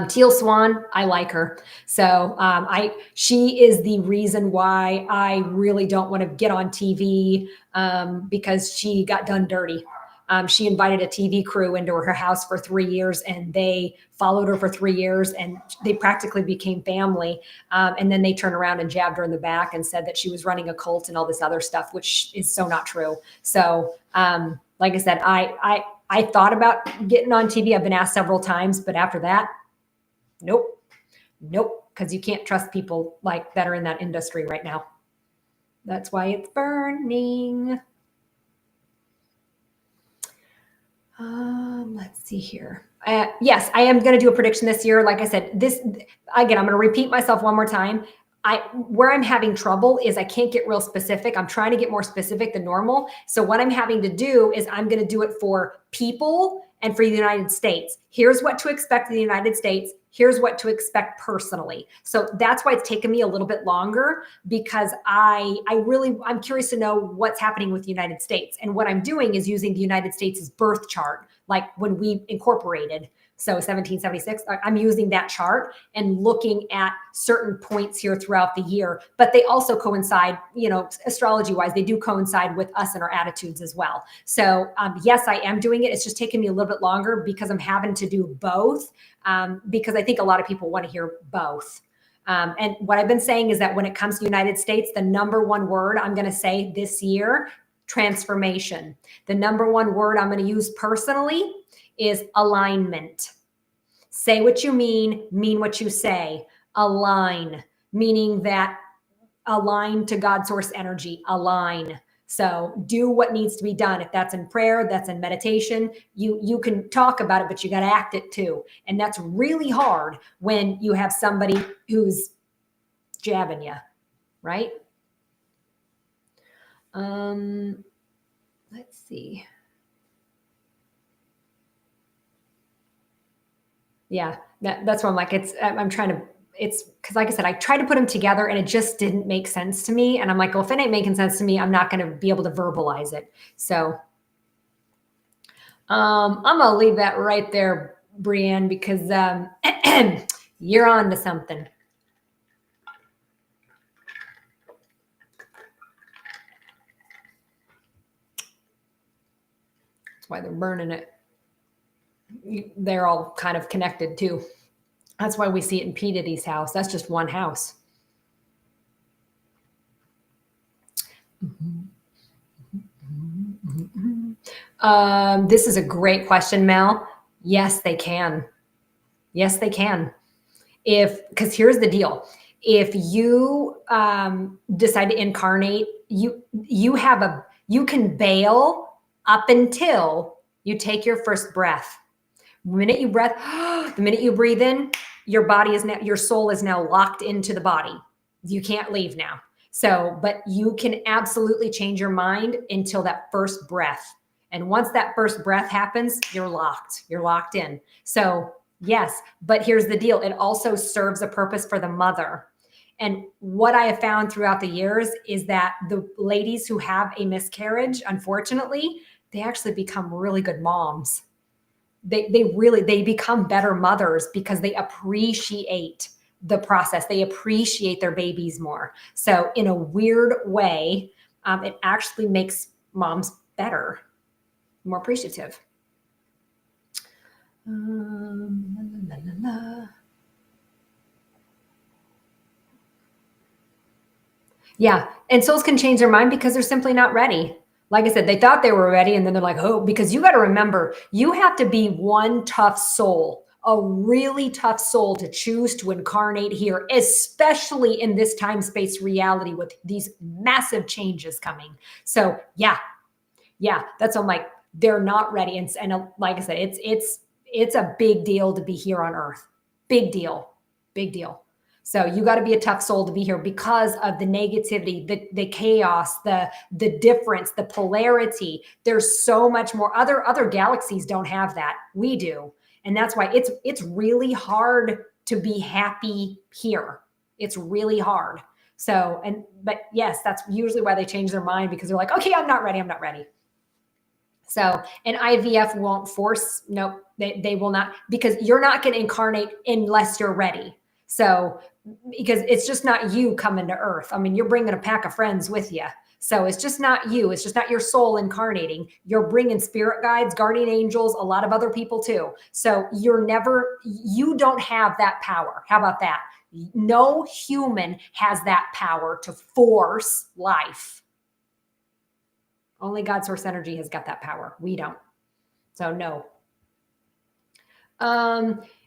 Teal Swan, I like her. So she is the reason why I really don't want to get on TV, because she got done dirty. She invited a TV crew into her house for 3 years, and they followed her for 3 years, and they practically became family. And then they turned around and jabbed her in the back and said that she was running a cult and all this other stuff, which is so not true. So, like I said, I thought about getting on TV. I've been asked several times, but after that, nope, because you can't trust people like that are in that industry right now. That's why it's burning. Let's see here. Yes, I am going to do a prediction this year. Like I said, this again, I'm going to repeat myself one more time. Where I'm having trouble is I can't get real specific. I'm trying to get more specific than normal. So what I'm having to do is I'm going to do it for people and for the United States. Here's what to expect in the United States. Here's what to expect personally. So that's why it's taken me a little bit longer, because I'm curious to know what's happening with the United States. And what I'm doing is using the United States' birth chart, like when we incorporated. So 1776, I'm using that chart and looking at certain points here throughout the year, but they also coincide, astrology wise, they do coincide with us and our attitudes as well. So yes, I am doing it. It's just taking me a little bit longer because I'm having to do both, because I think a lot of people want to hear both. And what I've been saying is that when it comes to the United States, the number one word I'm going to say this year, transformation. The number one word I'm going to use personally is alignment. Say what you mean what you say. Align, meaning that align to God source energy, align. So do what needs to be done. If that's in prayer, that's in meditation, you can talk about it, but you got to act it too. And that's really hard when you have somebody who's jabbing you, right? Let's see. Yeah, that's why I'm like, it's because like I said, I tried to put them together and it just didn't make sense to me. And I'm like, well, if it ain't making sense to me, I'm not going to be able to verbalize it. So I'm going to leave that right there, Brienne, because you're on to something. That's why they're burning it. They're all kind of connected too. That's why we see it in P. Diddy's house. That's just one house. This is a great question, Mel. Yes, they can. Yes, they can. Because here's the deal. If you decide to incarnate, you can bail up until you take your first breath. The minute you breathe in, your soul is now locked into the body. You can't leave now. So, but you can absolutely change your mind until that first breath. And once that first breath happens, you're locked in. So yes, but here's the deal. It also serves a purpose for the mother. And what I have found throughout the years is that the ladies who have a miscarriage, unfortunately, they actually become really good moms. They become better mothers because they appreciate the process. They appreciate their babies more. So in a weird way, it actually makes moms better, more appreciative. Yeah. And souls can change their mind because they're simply not ready. Like I said, they thought they were ready, and then they're like, oh, because you got to remember, you have to be one tough soul, a really tough soul to choose to incarnate here, especially in this time space reality with these massive changes coming. So yeah, that's what I'm like, they're not ready. And like I said, it's a big deal to be here on Earth. Big deal, big deal. So you got to be a tough soul to be here because of the negativity, the chaos, the difference, the polarity. There's so much more. Other galaxies don't have that. We do. And that's why it's really hard to be happy here. It's really hard. So, but yes, that's usually why they change their mind, because they're like, okay, I'm not ready. I'm not ready. So, and IVF won't force, nope, they will not, because you're not going to incarnate unless you're ready. So, because it's just not you coming to Earth. I mean, you're bringing a pack of friends with you. So it's just not you. It's just not your soul incarnating. You're bringing spirit guides, guardian angels, a lot of other people too. So you don't have that power. How about that? No human has that power to force life. Only God source energy has got that power. We don't. So no.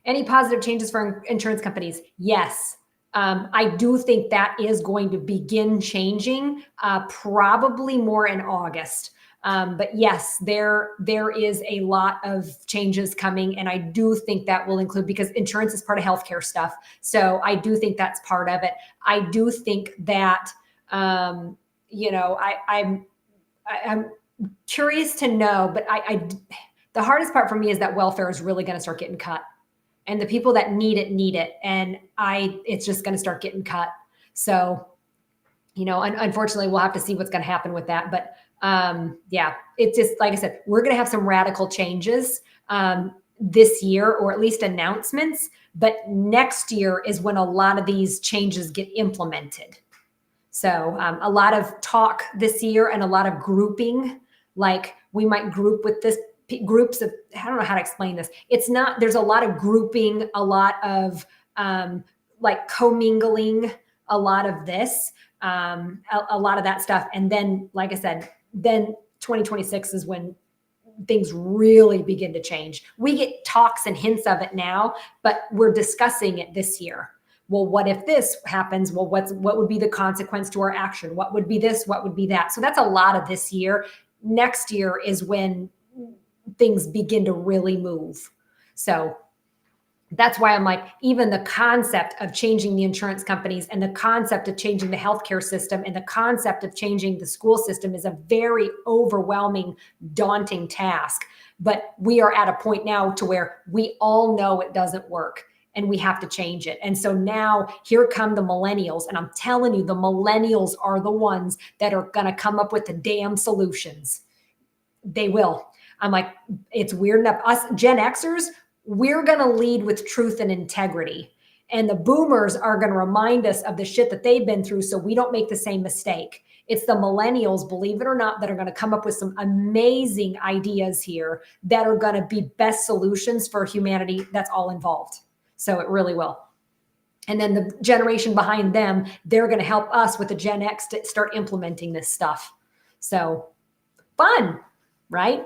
Any positive changes for insurance companies? Yes. I do think that is going to begin changing, probably more in August. But yes, there is a lot of changes coming, and I do think that will include, because insurance is part of healthcare stuff. So I do think that's part of it. I do think that I'm curious to know, but the hardest part for me is that welfare is really going to start getting cut, and the people that need it, and it's just going to start getting cut. So, unfortunately, we'll have to see what's going to happen with that. But yeah, it's just like I said, we're going to have some radical changes this year, or at least announcements. But next year is when a lot of these changes get implemented. So a lot of talk this year and a lot of grouping, like we might group with this groups of, I don't know how to explain this. It's not, there's a lot of grouping, a lot of like commingling, a lot of this, a lot of that stuff. And then, like I said, then 2026 is when things really begin to change. We get talks and hints of it now, but we're discussing it this year. Well, what if this happens? Well, what would be the consequence to our action? What would be this? What would be that? So that's a lot of this year. Next year is when things begin to really move. So that's why I'm like, even the concept of changing the insurance companies and the concept of changing the healthcare system and the concept of changing the school system is a very overwhelming, daunting task. But we are at a point now to where we all know it doesn't work, and we have to change it. And so now here come the millennials. And I'm telling you, the millennials are the ones that are going to come up with the damn solutions. They will. I'm like, it's weird enough. Us Gen Xers, we're going to lead with truth and integrity. And the boomers are going to remind us of the shit that they've been through so we don't make the same mistake. It's the millennials, believe it or not, that are going to come up with some amazing ideas here that are going to be best solutions for humanity that's all involved. So it really will. And then the generation behind them, they're going to help us with the Gen X to start implementing this stuff. So fun, right?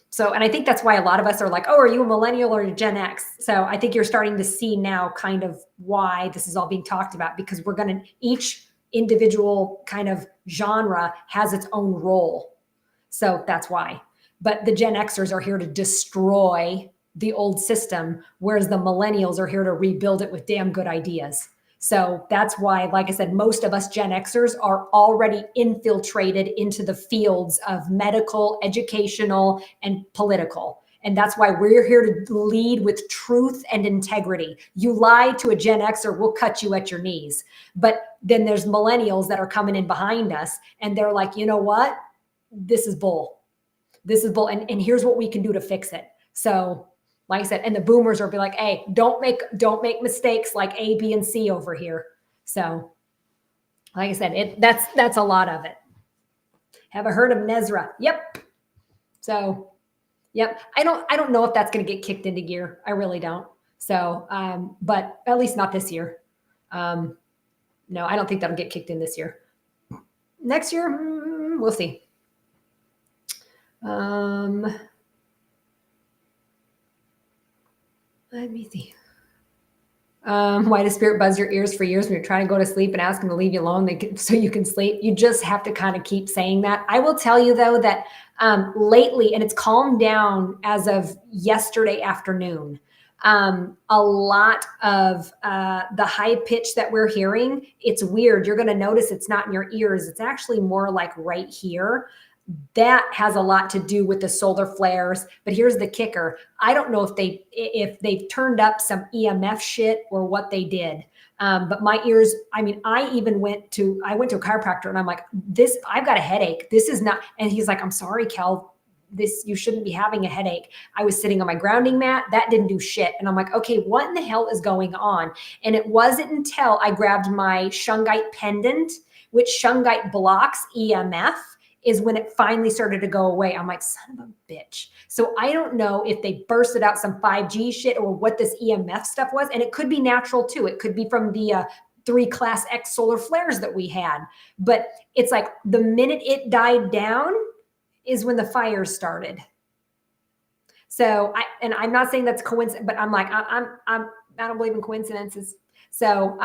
So, and I think that's why a lot of us are like, oh, are you a millennial or a Gen X? So I think you're starting to see now kind of why this is all being talked about, because we're going to, each individual kind of genre has its own role. So that's why. But the Gen Xers are here to destroy the old system, whereas the millennials are here to rebuild it with damn good ideas. So that's why, like I said, most of us Gen Xers are already infiltrated into the fields of medical, educational, and political. And that's why we're here to lead with truth and integrity. You lie to a Gen Xer, we'll cut you at your knees. But then there's millennials that are coming in behind us, and they're like, you know what? This is bull. This is bull. And here's what we can do to fix it. So like I said, and the boomers are be like, hey, don't make mistakes like A, B, and C over here. So like I said, that's a lot of it. Have I heard of Nezra? Yep. So yep. I don't know if that's going to get kicked into gear. I really don't. So but at least not this year. No, I don't think that'll get kicked in this year. Next year, we'll see. Um, let me see. Why does spirit buzz your ears for years when you're trying to go to sleep and ask them to leave you alone so you can sleep? You just have to kind of keep saying that. I will tell you though that lately, and it's calmed down as of yesterday afternoon. A lot of the high pitch that we're hearing, it's weird. You're going to notice it's not in your ears. It's actually more like right here. That has a lot to do with the solar flares. But here's the kicker. I don't know if they've turned up some EMF shit or what they did. But my ears, I mean, I went to a chiropractor and I'm like, I've got a headache. This is not, and he's like, I'm sorry, Kel, you shouldn't be having a headache. I was sitting on my grounding mat. That didn't do shit. And I'm like, okay, what in the hell is going on? And it wasn't until I grabbed my shungite pendant, which shungite blocks EMF, is when it finally started to go away. I'm like, son of a bitch. So I don't know if they bursted out some 5G shit or what this EMF stuff was. And it could be natural too. It could be from the 3 class X solar flares that we had. But it's like the minute it died down is when the fires started. So I'm not saying that's coincidence, but I'm like, I don't believe in coincidences. So,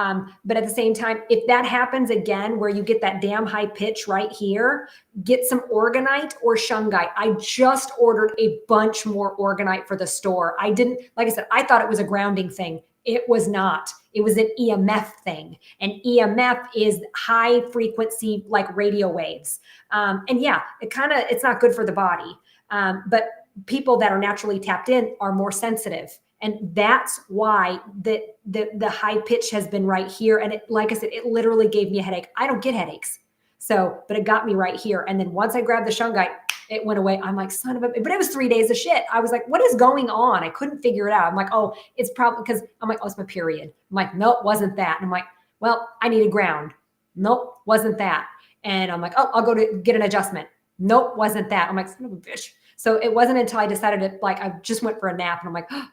but at the same time, if that happens again, where you get that damn high pitch right here, get some orgonite or shungite. I just ordered a bunch more orgonite for the store. I didn't, like I said, I thought it was a grounding thing. It was not. It was an EMF thing. And EMF is high frequency, like radio waves. And yeah, it's not good for the body. But people that are naturally tapped in are more sensitive. And that's why the high pitch has been right here. And like I said, it literally gave me a headache. I don't get headaches. So, but it got me right here. And then once I grabbed the shungite, it went away. I'm like, son of a, but it was 3 days of shit. I was like, what is going on? I couldn't figure it out. I'm like, oh, it's probably because I'm like, oh, it's my period. I'm like, nope, wasn't that. And I'm like, well, I need a ground. Nope, wasn't that. And I'm like, oh, I'll go to get an adjustment. Nope, wasn't that. I'm like, son of a bitch. So it wasn't until I decided to, like, I just went for a nap and I'm like, oh,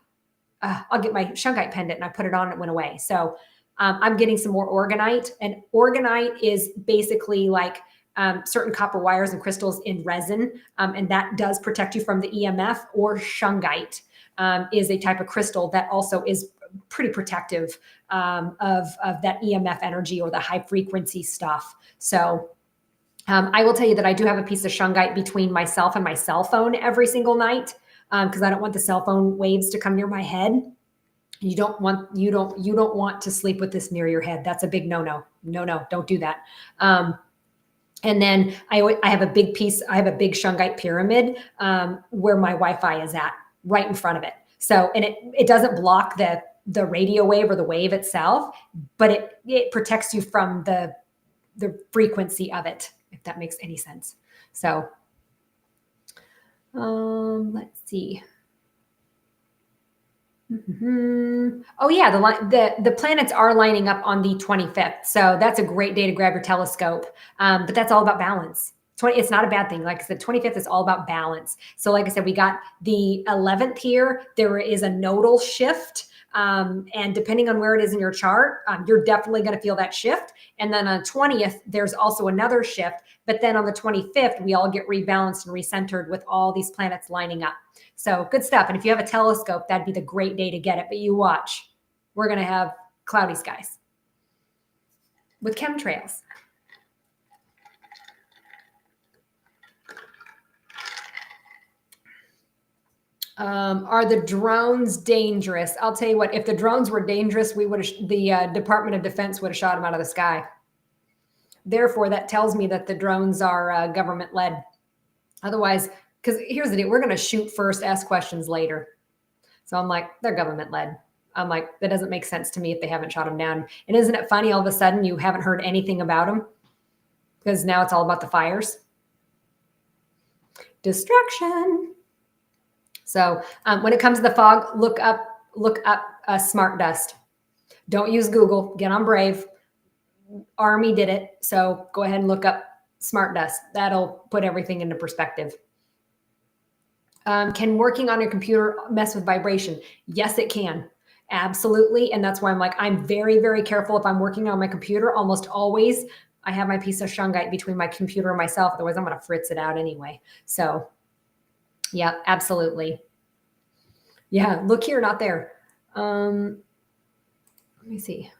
I'll get my shungite pendant, and I put it on and it went away. So I'm getting some more orgonite, and orgonite is basically like certain copper wires and crystals in resin. And that does protect you from the EMF. Or shungite is a type of crystal that also is pretty protective of that EMF energy or the high frequency stuff. So I will tell you that I do have a piece of shungite between myself and my cell phone every single night. Because I don't want the cell phone waves to come near my head. You don't want to sleep with this near your head. That's a big no, don't do that. And then I have a big shungite pyramid where my Wi-Fi is at, right in front of it. So, and it doesn't block the radio wave or the wave itself, but it protects you from the frequency of it, if that makes any sense. So, let's see. Oh yeah, the planets are lining up on the 25th. So that's a great day to grab your telescope. But that's all about balance. It's not a bad thing. Like I said, 25th is all about balance. So like I said, we got the 11th here. There is a nodal shift. And depending on where it is in your chart, you're definitely going to feel that shift. And then on 20th, there's also another shift. But then on the 25th, we all get rebalanced and recentered with all these planets lining up. So good stuff. And if you have a telescope, that'd be the great day to get it. But you watch, we're going to have cloudy skies with chemtrails. Are the drones dangerous? I'll tell you what, if the drones were dangerous, the Department of Defense would have shot them out of the sky. Therefore, that tells me that the drones are government led. Otherwise, because here's the deal, we're going to shoot first, ask questions later. So I'm like, they're government led. I'm like, that doesn't make sense to me if they haven't shot them down. And isn't it funny, all of a sudden you haven't heard anything about them? Because now it's all about the fires. Distraction. So when it comes to the fog, look up smart dust. Don't use Google. Get on Brave. Army did it. So go ahead and look up smart dust. That'll put everything into perspective. Can working on your computer mess with vibration? Yes, it can. Absolutely. And that's why I'm very, very careful if I'm working on my computer. Almost always, I have my piece of shungite between my computer and myself. Otherwise, I'm going to fritz it out anyway. So Yeah, absolutely. Yeah, look here, not there. Um, let me see.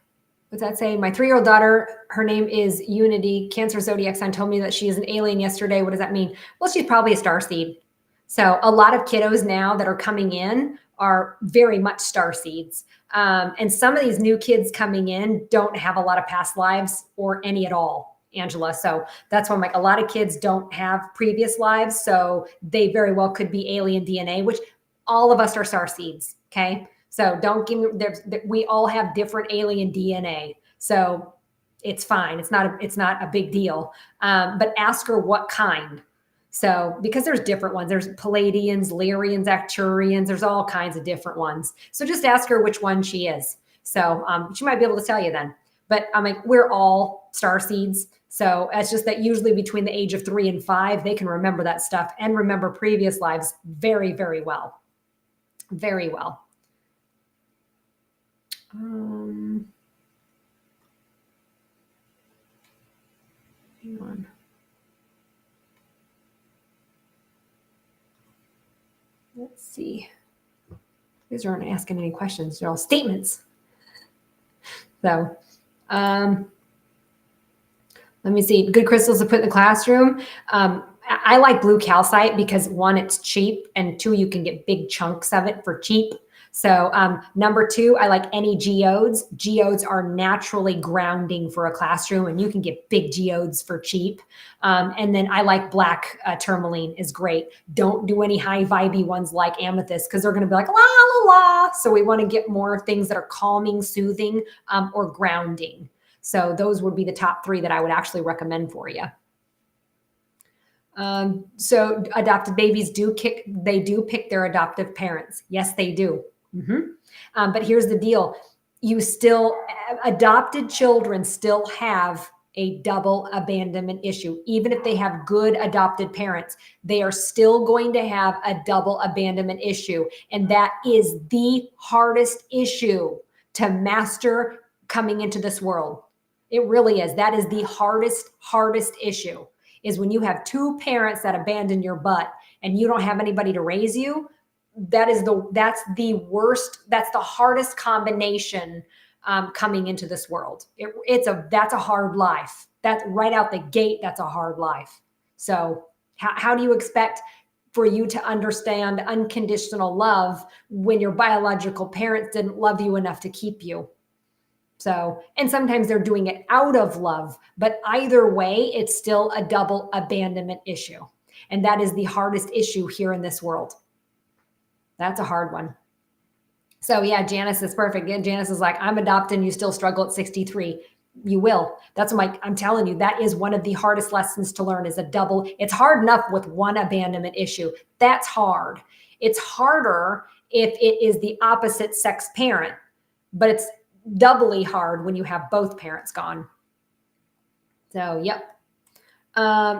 What's that say? My 3-year-old daughter, her name is Unity. Cancer zodiac sign told me that she is an alien yesterday. What does that mean? Well, she's probably a star seed. So a lot of kiddos now that are coming in are very much star seeds. And some of these new kids coming in don't have a lot of past lives or any at all, Angela. So that's why I'm like, a lot of kids don't have previous lives. So they very well could be alien DNA, which all of us are star seeds. Okay. So don't give me, we all have different alien DNA. So it's fine. It's not a big deal. But ask her what kind. So, because there's different ones, there's Palladians, Lyrians, Acturians, there's all kinds of different ones. So just ask her which one she is. So she might be able to tell you then. But I'm like, we're all star seeds. So it's just that usually between the age of 3 and 5, they can remember that stuff and remember previous lives very, very well. Very well. Hang on. Let's see. These aren't asking any questions. They're all statements. So, let me see. Good crystals to put in the classroom. I like blue calcite because 1, it's cheap, and 2, you can get big chunks of it for cheap. So number 2, I like any geodes. Geodes are naturally grounding for a classroom, and you can get big geodes for cheap. And then I like black tourmaline is great. Don't do any high vibey ones like amethyst because they're going to be like la la la. So we want to get more things that are calming, soothing, or grounding. So those would be the top 3 that I would actually recommend for you. So adopted babies do pick their adoptive parents. Yes, they do. But here's the deal. Adopted children still have a double abandonment issue. Even if they have good adopted parents, they are still going to have a double abandonment issue. And that is the hardest issue to master coming into this world. It really is. That is the hardest issue, is when you have 2 parents that abandon your butt and you don't have anybody to raise you. That's the worst. That's the hardest combination coming into this world. That's a hard life. That's right out the gate. That's a hard life. So how do you expect for you to understand unconditional love when your biological parents didn't love you enough to keep you? So, and sometimes they're doing it out of love, but either way, it's still a double abandonment issue. And that is the hardest issue here in this world. That's a hard one. So yeah, Janice is perfect. And Janice is like, I'm adopted and you still struggle at 63. You will. That's what I'm telling you, that is one of the hardest lessons to learn is a double. It's hard enough with one abandonment issue. That's hard. It's harder if it is the opposite sex parent, but it's doubly hard when you have both parents gone. So, yep.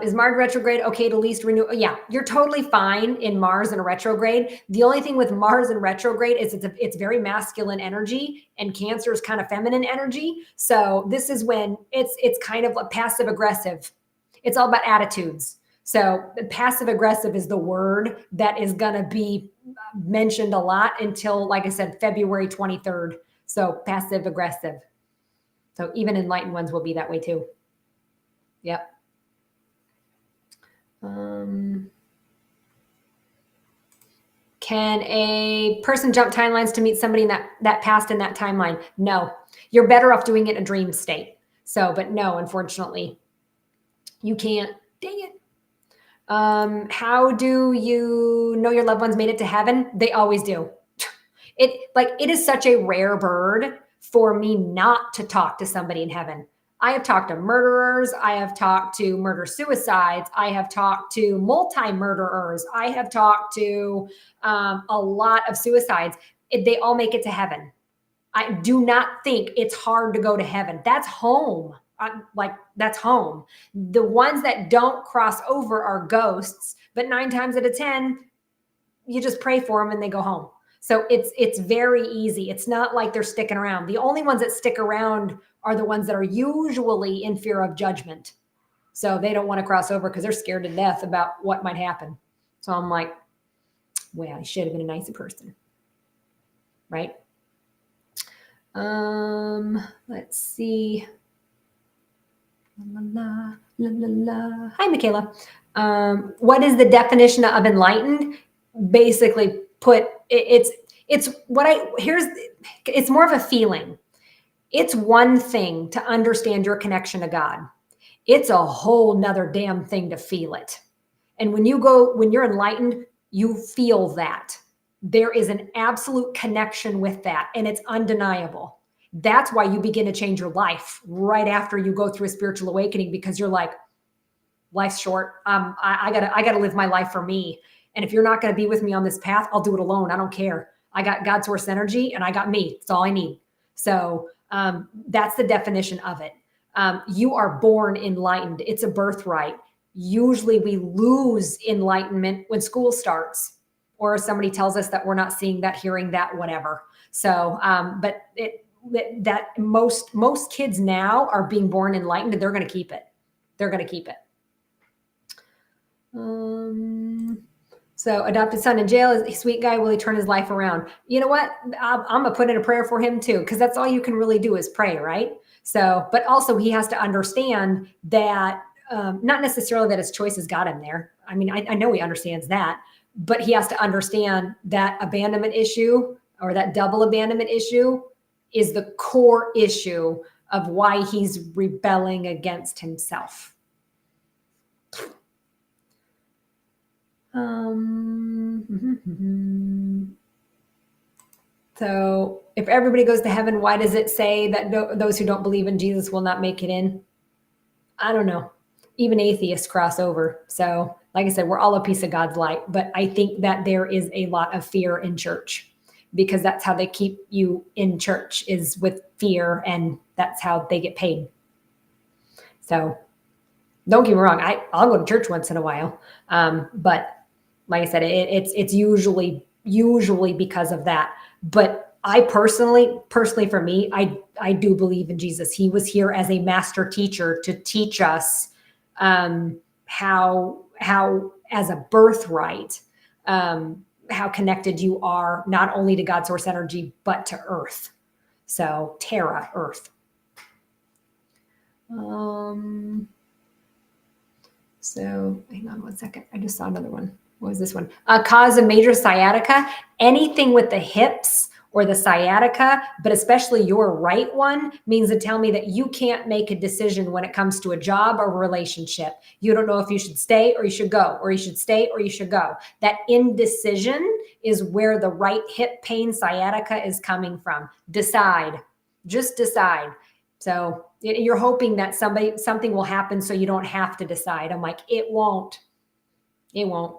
Is Mars retrograde okay to least renew? Yeah, you're totally fine in Mars in a retrograde. The only thing with Mars in retrograde is it's very masculine energy, and Cancer is kind of feminine energy. So this is when it's kind of passive aggressive. It's all about attitudes. So passive aggressive is the word that is going to be mentioned a lot until, like I said, February 23rd. So passive aggressive. So even enlightened ones will be that way too. Yep. Can a person jump timelines to meet somebody in that past in that timeline? No. You're better off doing it in a dream state. So, but no, unfortunately, you can't. Dang it. How do you know your loved ones made it to heaven? They always do. It is such a rare bird for me not to talk to somebody in heaven. I have talked to murderers. I have talked to murder suicides. I have talked to multi-murderers. I have talked to a lot of suicides. They all make it to heaven. I do not think it's hard to go to heaven. That's home. That's home. The ones that don't cross over are ghosts, but 9 times out of 10, you just pray for them and they go home. So it's very easy. It's not like they're sticking around. The only ones that stick around are the ones that are usually in fear of judgment. So they don't want to cross over because they're scared to death about what might happen. So I'm like, Well, he should have been a nicer person, right? Let's see. La, la, la, la, la. Hi, Michaela. What is the definition of enlightened? Basically, it's what I here's. It's more of a feeling. It's one thing to understand your connection to God. It's a whole nother damn thing to feel it. And when you're enlightened, you feel that. There is an absolute connection with that, and it's undeniable. That's why you begin to change your life right after you go through a spiritual awakening, because you're like, life's short. I gotta live my life for me. And if you're not gonna be with me on this path, I'll do it alone. I don't care. I got God source energy, and I got me. That's all I need. So that's the definition of it. You are born enlightened. It's a birthright. Usually we lose enlightenment when school starts, or somebody tells us that we're not seeing that, hearing that, whatever. So, but that most kids now are being born enlightened, and they're going to keep it. They're going to keep it. So adopted son in jail is a sweet guy. Will he turn his life around? You know what? I'm going to put in a prayer for him too, because that's all you can really do is pray, right? So, but also he has to understand that not necessarily that his choices got him there. I mean, I know he understands that, but he has to understand that abandonment issue, or that double abandonment issue, is the core issue of why he's rebelling against himself. So if everybody goes to heaven, why does it say that those who don't believe in Jesus will not make it in? I don't know. Even atheists cross over. So like I said, we're all a piece of God's light, but I think that there is a lot of fear in church, because that's how they keep you in church, is with fear, and that's how they get paid. So don't get me wrong. I'll go to church once in a while. But like I said, it's usually because of that. But I personally for me, I do believe in Jesus. He was here as a master teacher to teach us how as a birthright, how connected you are not only to God's source energy, but to Earth. So Terra, Earth. So hang on one second. I just saw another one. What was this one? Cause of major sciatica. Anything with the hips or the sciatica, but especially your right one, means to tell me that you can't make a decision when it comes to a job or a relationship. You don't know if you should stay or you should go, or you should stay or you should go. That indecision is where the right hip pain sciatica is coming from. Decide. Just decide. So you're hoping that something will happen so you don't have to decide. I'm like, it won't. It won't.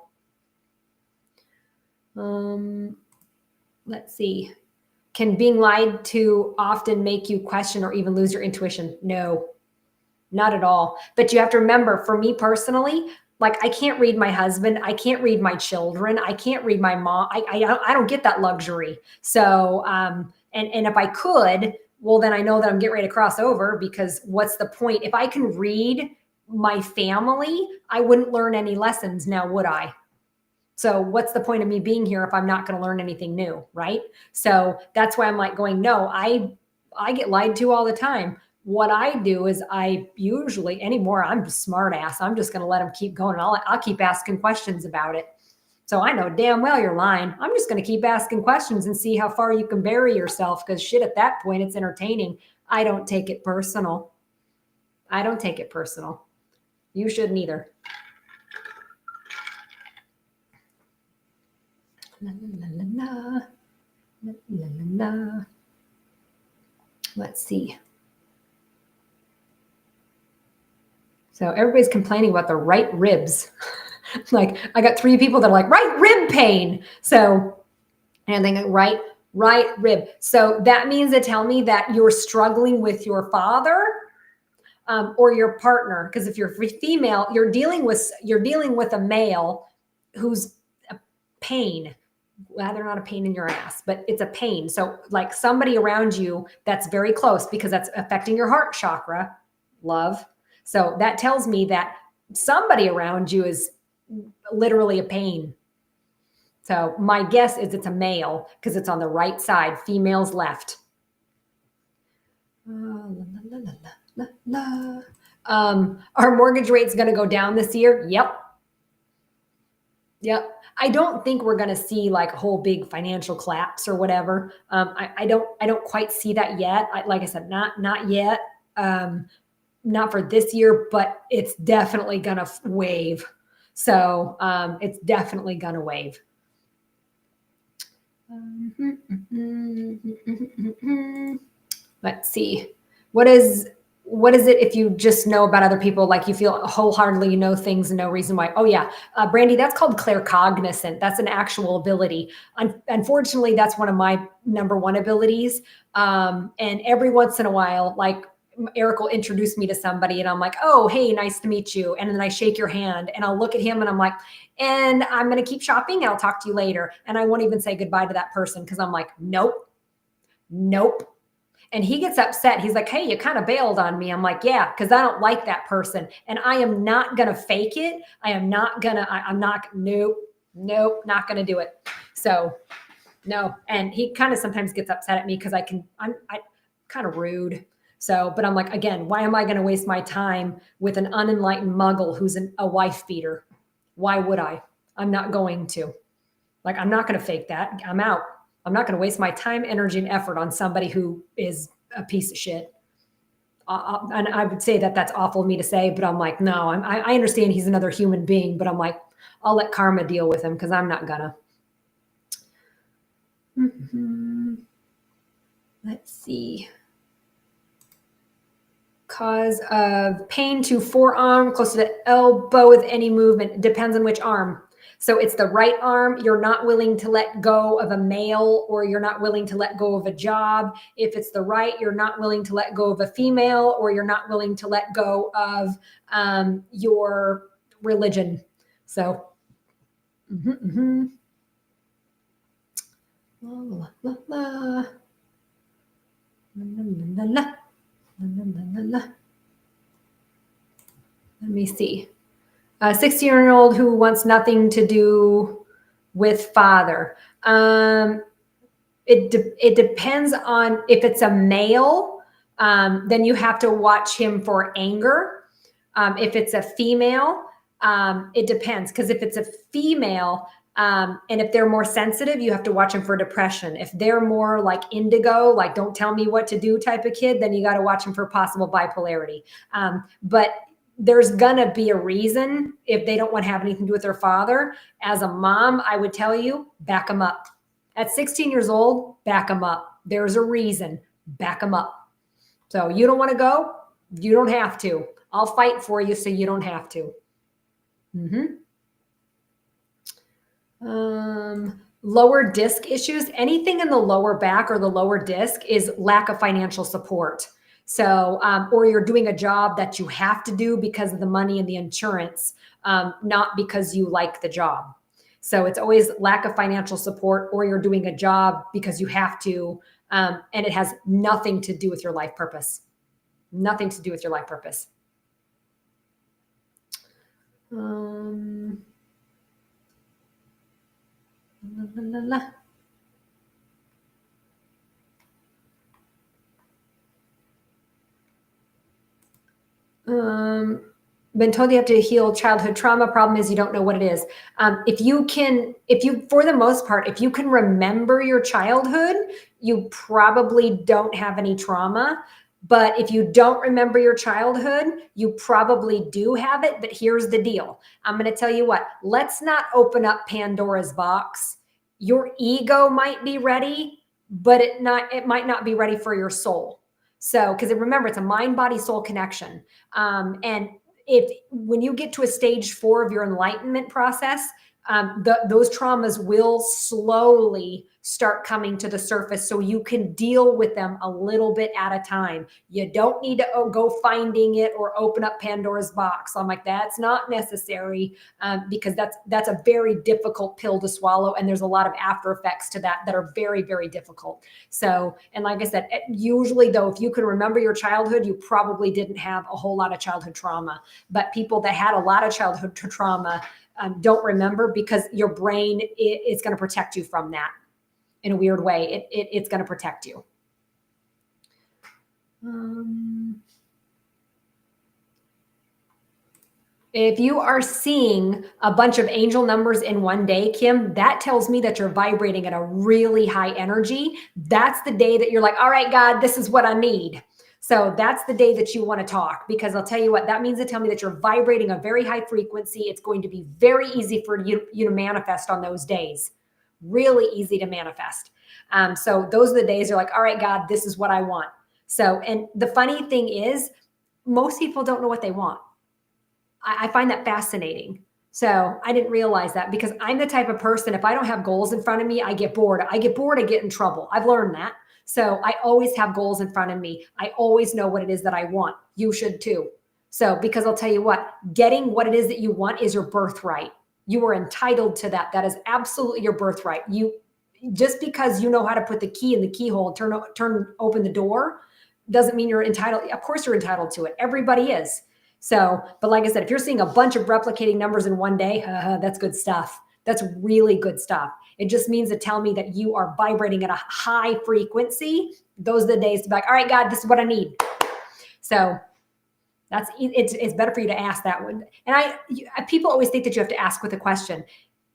Let's see. Can being lied to often make you question or even lose your intuition? No, not at all. But you have to remember, for me personally, like, I can't read my husband. I can't read my children. I can't read my mom. I don't get that luxury. So, and if I could, well, then I know that I'm getting ready to cross over, because what's the point? If I can read my family, I wouldn't learn any lessons now, would I? So what's the point of me being here if I'm not going to learn anything new, right? So that's why I'm like going, no, I get lied to all the time. What I do is I usually, anymore, I'm just smart ass. I'm just going to let them keep going. I'll keep asking questions about it. So I know damn well you're lying. I'm just going to keep asking questions and see how far you can bury yourself, because shit, at that point, it's entertaining. I don't take it personal. I don't take it personal. You shouldn't either. La, la, la, la, la, la, la, la. Let's see. So everybody's complaining about the right ribs. Like, I got 3 people that are like, right rib pain. So, and they go, right rib. So that means to tell me that you're struggling with your father or your partner. Because if you're female, you're dealing with a male who's a pain. Well, they're not a pain in your ass, but it's a pain. So like somebody around you that's very close, because that's affecting your heart chakra, love. So that tells me that somebody around you is literally a pain. So my guess is it's a male because it's on the right side, female's left. Our mortgage rate's going to go down this year. Yep. Yep. I don't think we're going to see like a whole big financial collapse or whatever. I don't quite see that yet. Like I said, not yet. Not for this year, but it's definitely going to wave. So it's definitely going to wave. Let's see. What is it if you just know about other people, like you feel wholeheartedly you know things and no reason why? Oh yeah, Brandy, that's called claircognizant. That's an actual ability. Unfortunately, that's one of my number one abilities. And every once in a while, like Eric will introduce me to somebody and I'm like, oh, hey, nice to meet you. And then I shake your hand and I'll look at him and I'm like, and I'm going to keep shopping and I'll talk to you later. And I won't even say goodbye to that person because I'm like, nope. And he gets upset. He's like, hey, you kind of bailed on me. I'm like, yeah, because I don't like that person. And I am not going to fake it. I'm not, nope, not going to do it. So no. And he kind of sometimes gets upset at me because I'm kind of rude. So, but I'm like, again, why am I going to waste my time with an unenlightened muggle who's a wife beater? Why would I? I'm not going to. Like, I'm not going to fake that. I'm out. I'm not going to waste my time, energy, and effort on somebody who is a piece of shit. And I would say that that's awful of me to say, but I'm like, no, I understand he's another human being, but I'm like, I'll let karma deal with him because I'm not gonna. Let's see. Cause of pain to forearm, close to the elbow with any movement. Depends on which arm. So it's the right arm. You're not willing to let go of a male, or you're not willing to let go of a job. If it's the right, you're not willing to let go of a female, or you're not willing to let go of your religion. So, La, la, la. La, la, la, la. Let me see. A 16-year-old who wants nothing to do with father. It depends on if it's a male, then you have to watch him for anger. If it's a female, it depends. Because if it's a female, and if they're more sensitive, you have to watch them for depression. If they're more like indigo, like don't tell me what to do type of kid, then you got to watch them for possible bipolarity. But there's gonna be a reason if they don't want to have anything to do with their father. As a mom, I would tell you, back them up. At 16 years old, back them up. There's a reason, back them up. So you don't want to go, you don't have to. I'll fight for you so you don't have to. Lower disc issues, anything in the lower back or the lower disc is lack of financial support. So, or you're doing a job that you have to do because of the money and the insurance, not because you like the job. So it's always lack of financial support, or you're doing a job because you have to, and it has nothing to do with your life purpose. Nothing to do with your life purpose. Been told you have to heal childhood trauma. Problem is you don't know what it is. If you, for the most part, if you can remember your childhood, you probably don't have any trauma. But if you don't remember your childhood, you probably do have it. But here's the deal. I'm going to tell you what, let's not open up Pandora's box. Your ego might be ready, but it might not be ready for your soul. So, because remember, it's a mind, body, soul connection. And when you get to a stage 4 of your enlightenment process, those traumas will slowly start coming to the surface so you can deal with them a little bit at a time. You don't need to go finding it or open up Pandora's box. I'm like, that's not necessary, because that's a very difficult pill to swallow. And there's a lot of after effects to that are very, very difficult. So, and like I said, usually though, if you can remember your childhood, you probably didn't have a whole lot of childhood trauma. But people that had a lot of childhood trauma, don't remember, because your brain is going to protect you from that in a weird way. It's going to protect you. If you are seeing a bunch of angel numbers in one day, Kim, that tells me that you're vibrating at a really high energy. That's the day that you're like, all right, God, this is what I need. So that's the day that you want to talk, because I'll tell you what, that means to tell me that you're vibrating a very high frequency. It's going to be very easy for you to manifest on those days. Really easy to manifest. So those are the days you're like, all right, God, this is what I want. So, and the funny thing is, most people don't know what they want. I find that fascinating. So I didn't realize that, because I'm the type of person, if I don't have goals in front of me, I get bored. I get in trouble. I've learned that. So I always have goals in front of me. I always know what it is that I want. You should too. So, because I'll tell you what, getting what it is that you want is your birthright. You are entitled to that. That is absolutely your birthright. You, just because you know how to put the key in the keyhole and turn open the door, doesn't mean you're entitled. Of course you're entitled to it. Everybody is. So, but like I said, if you're seeing a bunch of replicating numbers in one day, that's good stuff. That's really good stuff. It just means to tell me that you are vibrating at a high frequency. Those are the days to be like, all right, God, this is what I need. So it's better for you to ask that one. And people always think that you have to ask with a question.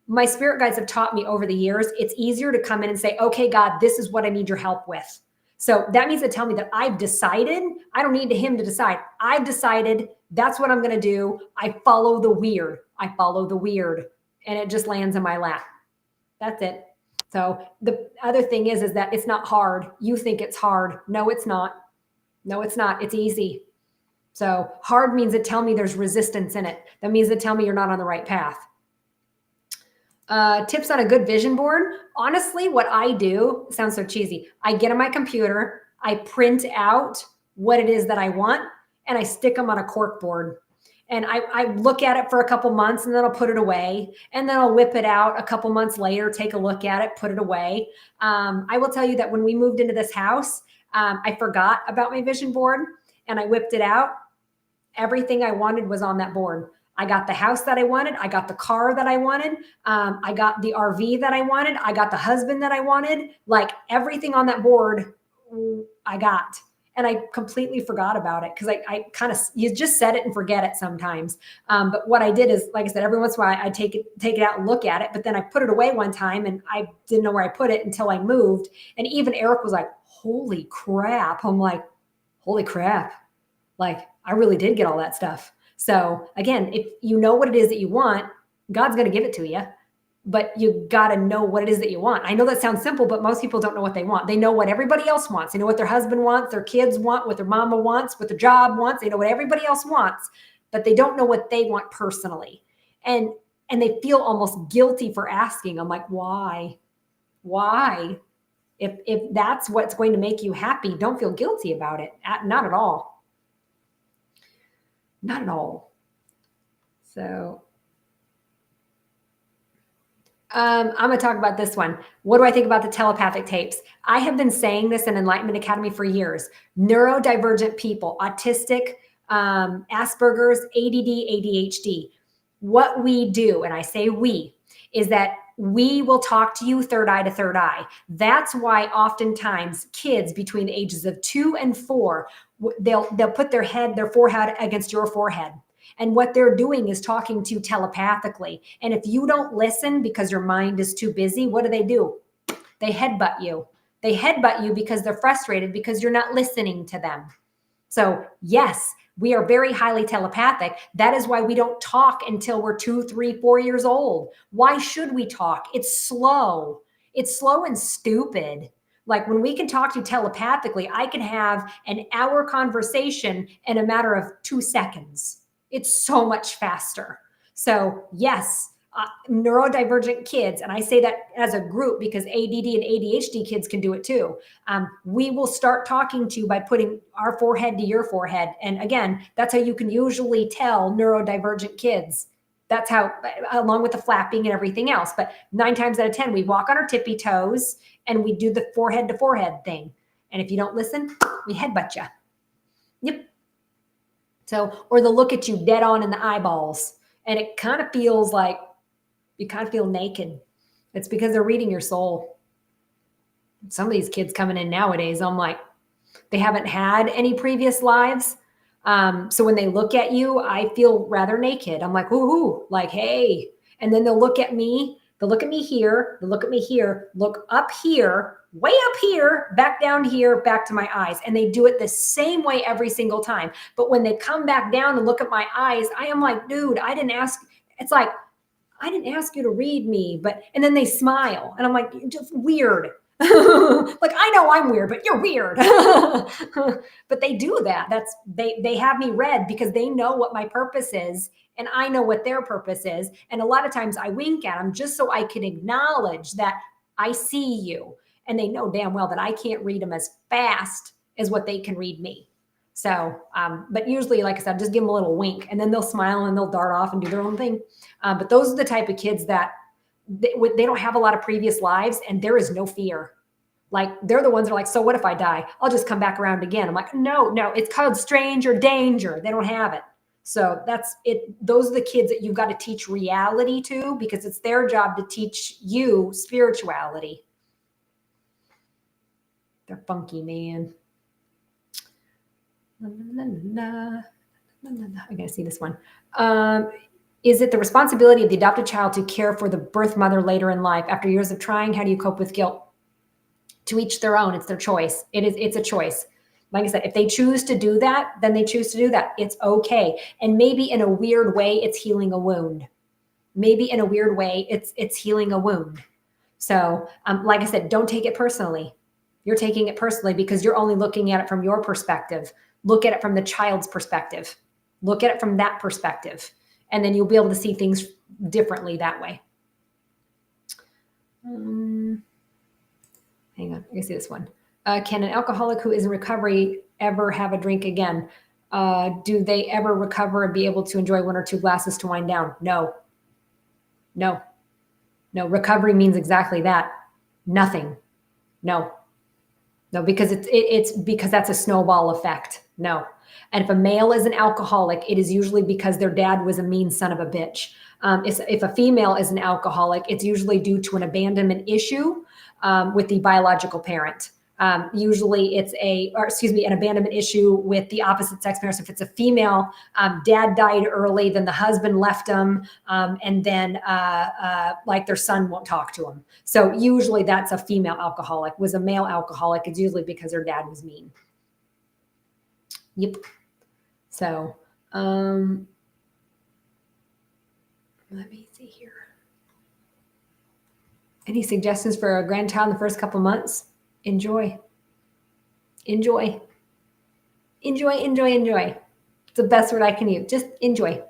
My spirit guides have taught me over the years, it's easier to come in and say, okay, God, this is what I need your help with. So that means to tell me that I've decided. I don't need him to decide. I've decided that's what I'm going to do. I follow the weird. And it just lands in my lap. That's it. So the other thing is that it's not hard. You think it's hard. No, it's not. It's easy. So hard means to tell me there's resistance in it. That means to tell me you're not on the right path. Tips on a good vision board. Honestly, what I do sounds so cheesy. I get on my computer, I print out what it is that I want, and I stick them on a cork board. And I look at it for a couple months, and then I'll put it away. And then I'll whip it out a couple months later, take a look at it, put it away. I will tell you that when we moved into this house, I forgot about my vision board, and I whipped it out. Everything I wanted was on that board. I got the house that I wanted. I got the car that I wanted. I got the RV that I wanted. I got the husband that I wanted. Like everything on that board, I got. And I completely forgot about it, because I kind of, you just set it and forget it sometimes. But what I did is, like I said, every once in a while I take it out and look at it. But then I put it away one time, and I didn't know where I put it until I moved. And even Eric was like, holy crap. I'm like, holy crap. Like, I really did get all that stuff. So again, if you know what it is that you want, God's going to give it to you, but you got to know what it is that you want. I know that sounds simple, but most people don't know what they want. They know what everybody else wants. They know what their husband wants, their kids want, what their mama wants, what their job wants. They know what everybody else wants, but they don't know what they want personally. And they feel almost guilty for asking. I'm like, why? If that's what's going to make you happy, don't feel guilty about it. Not at all. Not at all. So I'm going to talk about this one. What do I think about the telepathic tapes? I have been saying this in Enlightenment Academy for years. Neurodivergent people, autistic, Asperger's, ADD, ADHD. What we do, and I say we, is that we will talk to you third eye to third eye. That's why oftentimes kids between the ages of 2 and 4, they'll put their forehead against your forehead. And what they're doing is talking to you telepathically. And if you don't listen because your mind is too busy, what do? They headbutt you. They headbutt you because they're frustrated because you're not listening to them. So yes, we are very highly telepathic. That is why we don't talk until we're 2, 3, 4 years old. Why should we talk? It's slow. It's slow and stupid. Like when we can talk to you telepathically, I can have an hour conversation in a matter of 2 seconds. It's so much faster. So yes, neurodivergent kids, and I say that as a group because ADD and ADHD kids can do it too. We will start talking to you by putting our forehead to your forehead. And again, that's how you can usually tell neurodivergent kids. That's how, along with the flapping and everything else. But 9 times out of 10, we walk on our tippy toes and we do the forehead to forehead thing. And if you don't listen, we headbutt you. Yep. So, or they'll look at you dead on in the eyeballs. And it kind of feels like, You kind of feel naked. It's because they're reading your soul. Some of these kids coming in nowadays, I'm like, they haven't had any previous lives. So when they look at you, I feel rather naked. I'm like, ooh, like, hey. And then they'll look at me. They'll look at me here. They'll look at me here. Look up here, way up here, back down here, back to my eyes. And they do it the same way every single time. But when they come back down and look at my eyes, I am like, dude, I didn't ask. It's like, I didn't ask you to read me, and then they smile. And I'm like, just weird. Like, I know I'm weird, but you're weird. But they do that. They have me read because they know what my purpose is and I know what their purpose is. And a lot of times I wink at them just so I can acknowledge that I see you. And they know damn well that I can't read them as fast as what they can read me. So, but usually, like I said, just give them a little wink and then they'll smile and they'll dart off and do their own thing. But those are the type of kids that they don't have a lot of previous lives and there is no fear. Like, they're the ones that are like, so what if I die? I'll just come back around again. I'm like, no, it's called stranger danger. They don't have it. So that's it. Those are the kids that you've got to teach reality to because it's their job to teach you spirituality. They're funky, man. I gotta see this one. Is it the responsibility of the adopted child to care for the birth mother later in life? After years of trying, how do you cope with guilt? To each their own. It's their choice. It's a choice. Like I said, if they choose to do that, then they choose to do that. It's okay. And maybe in a weird way, it's healing a wound. Maybe in a weird way, it's healing a wound. So, like I said, don't take it personally. You're taking it personally because you're only looking at it from your perspective. Look at it from the child's perspective. Look at it from that perspective. And then you'll be able to see things differently that way. Hang on, I can see this one. Can an alcoholic who is in recovery ever have a drink again? Do they ever recover and be able to enjoy one or two glasses to wind down? No. Recovery means exactly that. Nothing. No, because it's because that's a snowball effect. No. And if a male is an alcoholic, it is usually because their dad was a mean son of a bitch. If a female is an alcoholic, it's usually due to an abandonment issue with the biological parent. Usually it's an abandonment issue with the opposite sex parent. So if it's a female, dad died early, then the husband left them, and then like their son won't talk to them. So usually that's a female alcoholic. Was a male alcoholic, it's usually because their dad was mean. Yep. So let me see here. Any suggestions for a grandchild in the first couple months? Enjoy. It's the best word I can use. Just enjoy.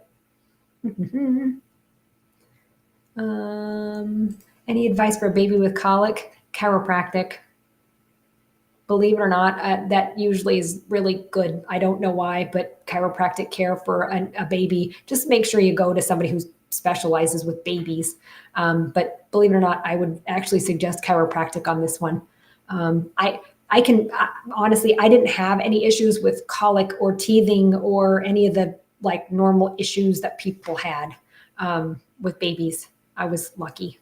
Any advice for a baby with colic? Chiropractic. Believe it or not, that usually is really good. I don't know why, but chiropractic care for a baby, just make sure you go to somebody who specializes with babies. But believe it or not, I would actually suggest chiropractic on this one. Honestly, I didn't have any issues with colic or teething or any of the like normal issues that people had with babies. I was lucky.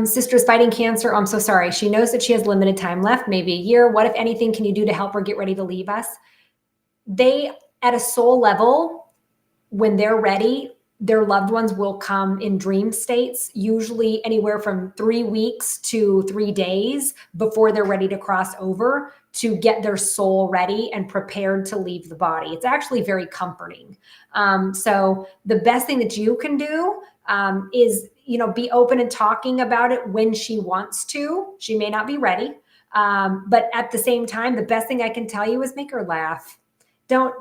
Sister's fighting cancer. Oh, I'm so sorry. She knows that she has limited time left, maybe a year. What, if anything, can you do to help her get ready to leave us? They, at a soul level, when they're ready, their loved ones will come in dream states, usually anywhere from 3 weeks to 3 days before they're ready to cross over to get their soul ready and prepared to leave the body. It's actually very comforting. So the best thing that you can do is, be open and talking about it when she wants to. She may not be ready. But at the same time, the best thing I can tell you is make her laugh. Don't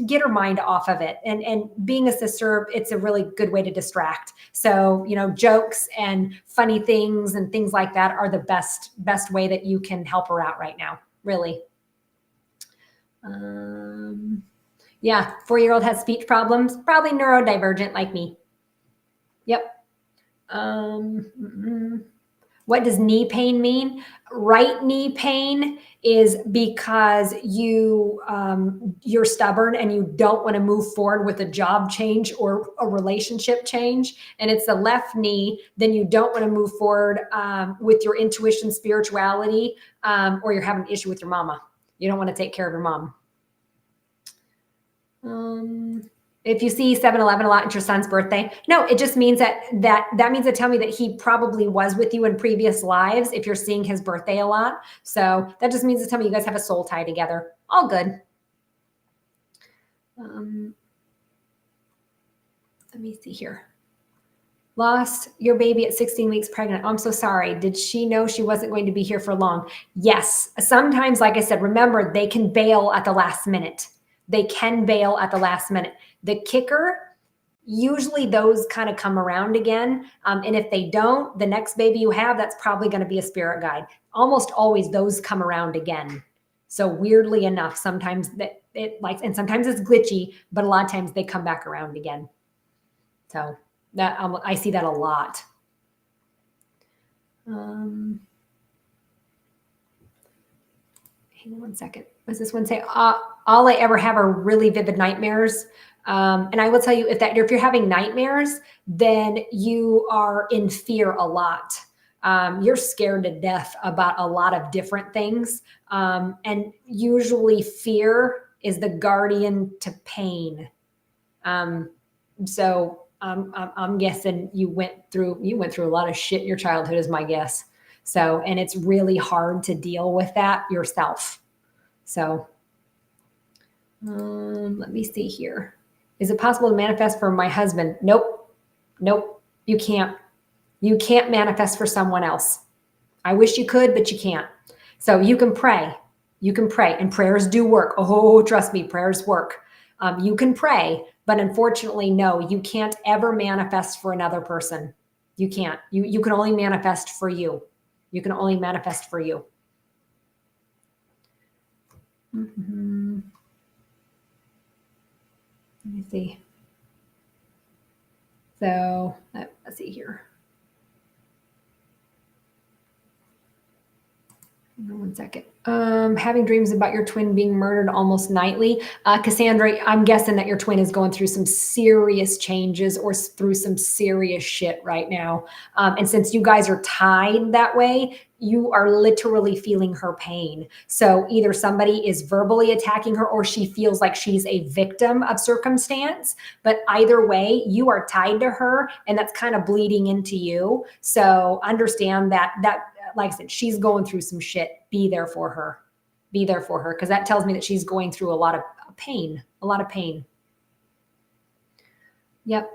get her mind off of it. And being a sister, it's a really good way to distract. So, jokes and funny things and things like that are the best way that you can help her out right now. Really. Yeah. 4-year-old has speech problems, probably neurodivergent like me. Yep. What does knee pain mean? Right knee pain is because you're stubborn and you don't want to move forward with a job change or a relationship change, and it's the left knee. Then you don't want to move forward with your intuition, spirituality, or you're having an issue with your mama. You don't want to take care of your mom. If you see 7-Eleven a lot, it's your son's birthday. No, it just means that means to tell me that he probably was with you in previous lives if you're seeing his birthday a lot. So that just means to tell me you guys have a soul tie together. All good. Let me see here. Lost your baby at 16 weeks pregnant. Oh, I'm so sorry. Did she know she wasn't going to be here for long? Yes. Sometimes, like I said, remember, they can bail at the last minute. They can bail at the last minute. The kicker, usually those kind of come around again. And if they don't, the next baby you have, that's probably going to be a spirit guide. Almost always those come around again. So weirdly enough, sometimes and sometimes it's glitchy, but a lot of times they come back around again. So that I see that a lot. Hang on one second. What does this one say? All I ever have are really vivid nightmares. And I will tell you, if you're having nightmares, then you are in fear a lot. You're scared to death about a lot of different things. And usually fear is the guardian to pain. So I'm guessing you went through a lot of shit in your childhood is my guess. So, and it's really hard to deal with that yourself. So, let me see here. Is it possible to manifest for my husband? Nope. You can't manifest for someone else. I wish you could, but you can't. So you can pray, and prayers do work. Oh, trust me, prayers work. You can pray, but unfortunately, no, you can't ever manifest for another person. You can't. You can only manifest for you. You can only manifest for you. Mm-hmm. Let me see. So let's see here. One second. Having dreams about your twin being murdered almost nightly. Cassandra, I'm guessing that your twin is going through some serious changes or through some serious shit right now. And since you guys are tied that way, you are literally feeling her pain. So either somebody is verbally attacking her or she feels like she's a victim of circumstance. But either way, you are tied to her and that's kind of bleeding into you. So understand that like I said, she's going through some shit. Be there for her. Because that tells me that she's going through a lot of pain. Yep.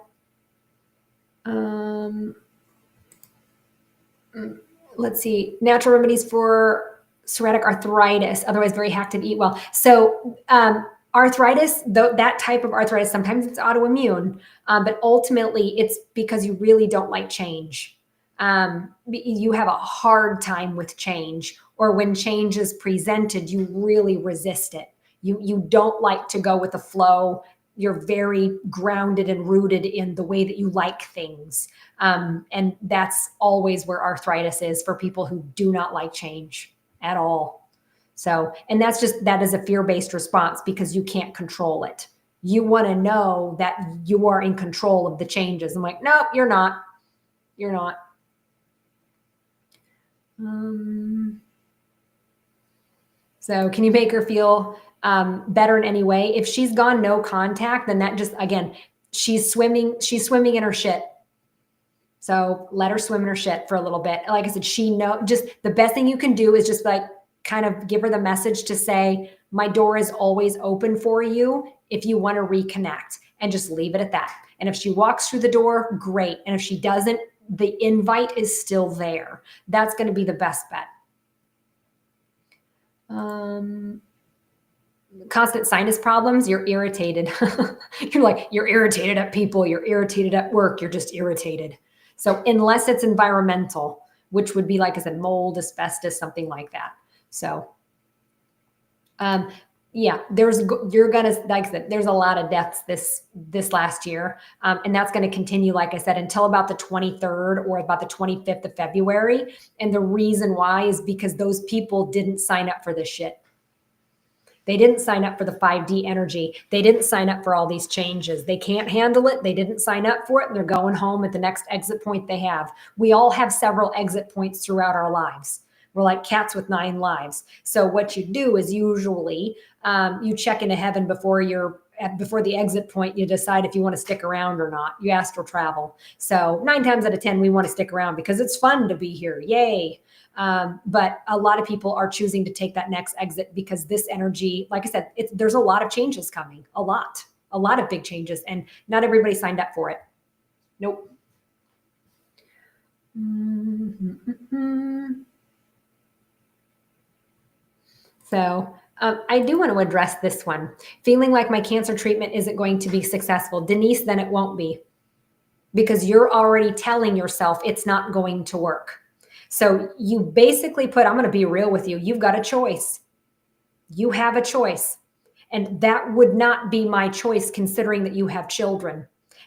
Let's see. Natural remedies for psoriatic arthritis, otherwise very hacked and eat well. So arthritis, that type of arthritis, sometimes it's autoimmune, but ultimately it's because you really don't like change. You have a hard time with change, or when change is presented, you really resist it. You don't like to go with the flow. You're very grounded and rooted in the way that you like things. And that's always where arthritis is for people who do not like change at all. So, and that is a fear-based response because you can't control it. You want to know that you are in control of the changes. I'm like, nope, you're not. So can you make her feel better in any way? If she's gone no contact, then that just, again, she's swimming in her shit. So let her swim in her shit for a little bit. Like I said, just the best thing you can do is just like kind of give her the message to say, my door is always open for you if you want to reconnect, and just leave it at that. And if she walks through the door, great. And if she doesn't, the invite is still there. That's going to be the best bet. Constant sinus problems, you're irritated. You're irritated at people, you're irritated at work, you're just irritated. So unless it's environmental, which would be, like I said, mold, asbestos, something like that. So Yeah, you're gonna, like I said, there's a lot of deaths this last year, and that's going to continue, like I said, until about the 23rd or about the 25th of February. And the reason why is because those people didn't sign up for this shit. They didn't sign up for the 5D energy. They didn't sign up for all these changes. They can't handle it. They didn't sign up for it, and they're going home at the next exit point they have. We all have several exit points throughout our lives. We're like cats with 9 lives. So what you do is usually you check into heaven before the exit point. You decide if you want to stick around or not. You astral travel. So 9 times out of 10, we want to stick around because it's fun to be here. Yay. But a lot of people are choosing to take that next exit because this energy, like I said, there's a lot of changes coming, a lot of big changes, and not everybody signed up for it. Nope. So I do want to address this one. Feeling like my cancer treatment isn't going to be successful. Denise, then it won't be, because you're already telling yourself it's not going to work. So you basically I'm going to be real with you. You've got a choice. You have a choice. And that would not be my choice, considering that you have children.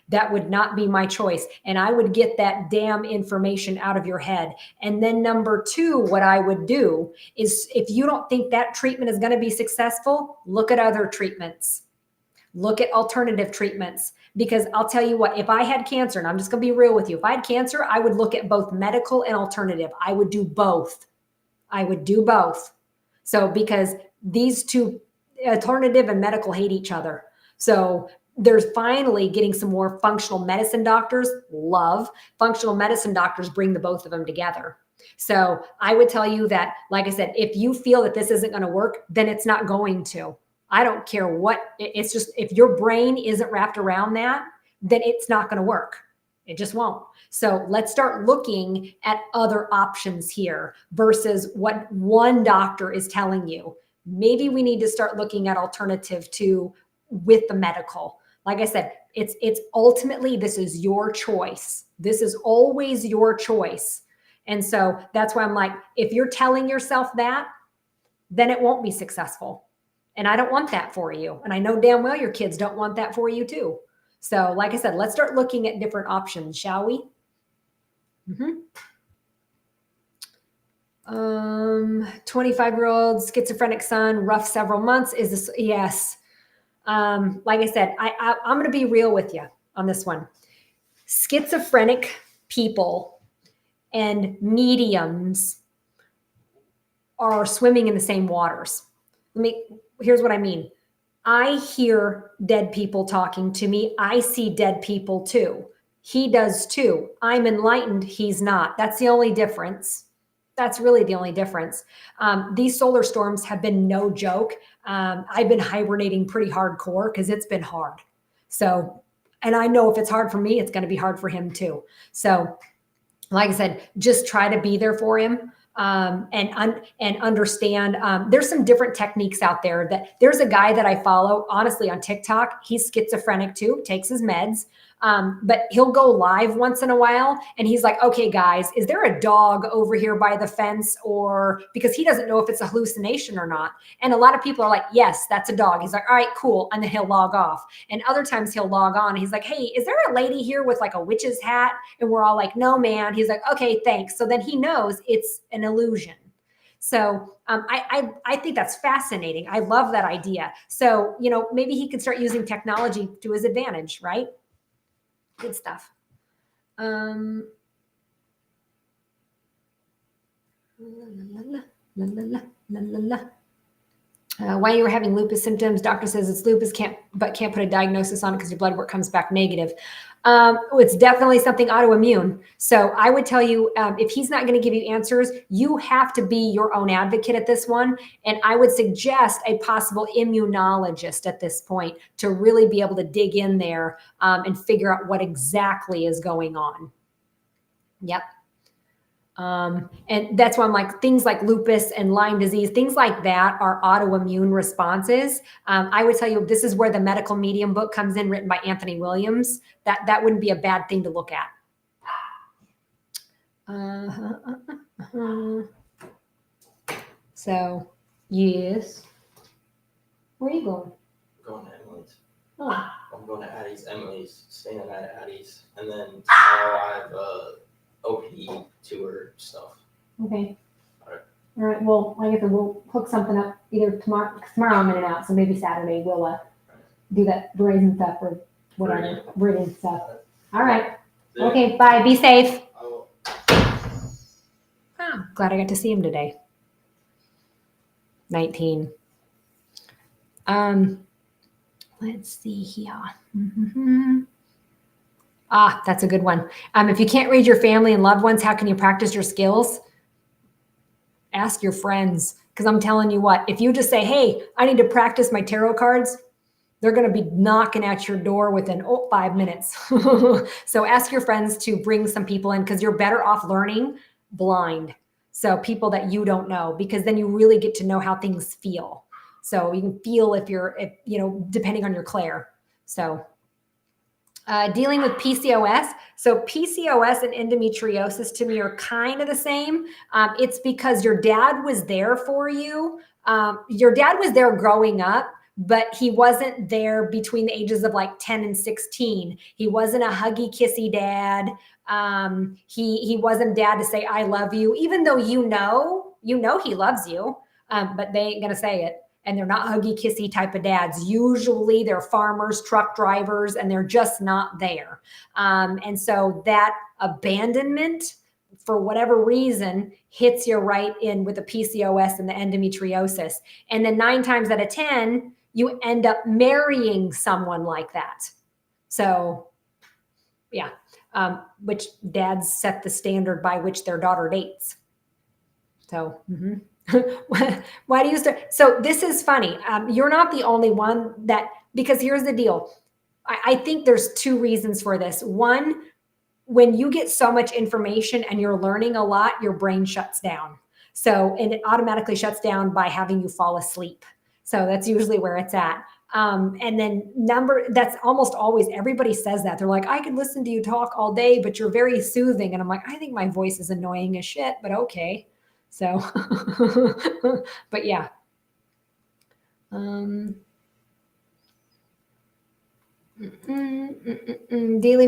That would not be my choice. And I would get that damn information out of your head. And then number 2, what I would do is, if you don't think that treatment is going to be successful, look at other treatments. Look at alternative treatments. Because I'll tell you what, if I had cancer, and I'm just going to be real with you, if I had cancer, I would look at both medical and alternative. I would do both. So because these two, alternative and medical, hate each other. So there's finally getting some more functional medicine doctors. Love functional medicine doctors, bring the both of them together. So I would tell you that, like I said, if you feel that this isn't going to work, then it's not going to. I don't care what, it's just, if your brain isn't wrapped around that, then it's not going to work. It just won't. So let's start looking at other options here versus what one doctor is telling you. Maybe we need to start looking at alternative to with the medical. Like I said, it's ultimately, this is your choice. This is always your choice. And so that's why I'm like, if you're telling yourself that, then it won't be successful. And I don't want that for you. And I know damn well your kids don't want that for you too. So like I said, let's start looking at different options, shall we? 25-year-old schizophrenic son, rough several months. Is this? Yes. Like I said, I'm going to be real with you on this one. Schizophrenic people and mediums are swimming in the same waters. Here's what I mean. I hear dead people talking to me. I see dead people too. He does too. I'm enlightened. He's not. That's the only difference. That's really the only difference. These solar storms have been no joke. I've been hibernating pretty hardcore because it's been hard. So, and I know if it's hard for me, it's going to be hard for him too. So, like I said, just try to be there for him. And understand there's some different techniques out there. That there's a guy that I follow, honestly, on TikTok. He's schizophrenic too, takes his meds, but he'll go live once in a while, and he's like, okay guys, is there a dog over here by the fence? Or because he doesn't know if it's a hallucination or not. And a lot of people are like, yes, that's a dog. He's like, all right, cool. And then he'll log off. And other times he'll log on, and he's like, hey, is there a lady here with like a witch's hat? And we're all like, no, man. He's like, okay, thanks. So then he knows it's an illusion. So I think that's fascinating. I love that idea. So, maybe he could start using technology to his advantage, right? Good stuff. Why you were having lupus symptoms? Doctor says it's lupus, can't put a diagnosis on it because your blood work comes back negative. It's definitely something autoimmune. So I would tell you, if he's not going to give you answers, you have to be your own advocate at this one. And I would suggest a possible immunologist at this point to really be able to dig in there and figure out what exactly is going on. Yep. And that's why I'm like, things like lupus and Lyme disease, things like that are autoimmune responses. I would tell you, this is where the Medical Medium book comes in, written by Anthony Williams. That wouldn't be a bad thing to look at. So, yes. Where are you going? Going to Emily's. Oh. I'm going to Addie's. Emily's staying at Addie's, and then tomorrow I have OPE tour stuff. Okay. All right. All right. Well, I guess we'll hook something up either tomorrow. Tomorrow I'm in and out, so maybe Saturday we'll do that brazen stuff or whatever, braiding stuff. All right. Okay. Bye. Be safe. Oh, glad I got to see him today. 19. Let's see here. Ah, that's a good one. If you can't read your family and loved ones, how can you practice your skills? Ask your friends. Because I'm telling you what, if you just say, hey, I need to practice my tarot cards, they're going to be knocking at your door within 5 minutes. So ask your friends to bring some people in, because you're better off learning blind. So people that you don't know, because then you really get to know how things feel. So you can feel if depending on your clair. So dealing with PCOS. So PCOS and endometriosis to me are kind of the same. It's because your dad was there for you. Your dad was there growing up, but he wasn't there between the ages of like 10 and 16. He wasn't a huggy, kissy dad. He wasn't dad to say, I love you, even though you know he loves you, but they ain't going to say it. And they're not huggy, kissy type of dads. Usually they're farmers, truck drivers, and they're just not there. And so that abandonment, for whatever reason, hits you right in with the PCOS and the endometriosis. And then 9 times out of 10, you end up marrying someone like that. So, yeah, which dads set the standard by which their daughter dates. So, why do you start? So this is funny. You're not the only one because here's the deal. I think there's 2 reasons for this. One, when you get so much information and you're learning a lot, your brain shuts down. And it automatically shuts down by having you fall asleep. So that's usually where it's at. And then that's almost always, everybody says that. They're like, I could listen to you talk all day, but you're very soothing. And I'm like, I think my voice is annoying as shit, but okay. So, but yeah. Dealing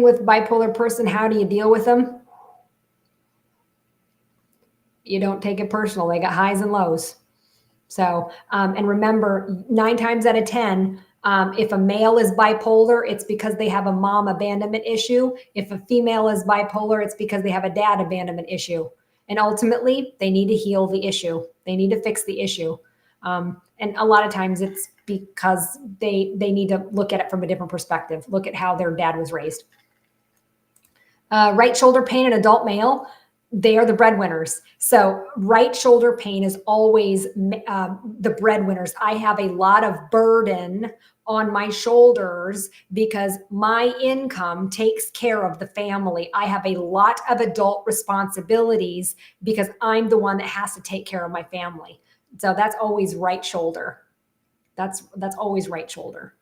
with bipolar person, how do you deal with them? You don't take it personal. They got highs and lows. So, and remember, 9 times out of 10, if a male is bipolar, it's because they have a mom abandonment issue. If a female is bipolar, it's because they have a dad abandonment issue. And ultimately, they need to heal the issue. They need to fix the issue. And a lot of times it's because they need to look at it from a different perspective, look at how their dad was raised. Right shoulder pain in adult male, they are the breadwinners. So right shoulder pain is always the breadwinners. I have a lot of burden on my shoulders because my income takes care of the family. I have a lot of adult responsibilities because I'm the one that has to take care of my family. So that's always right shoulder. That's always right shoulder.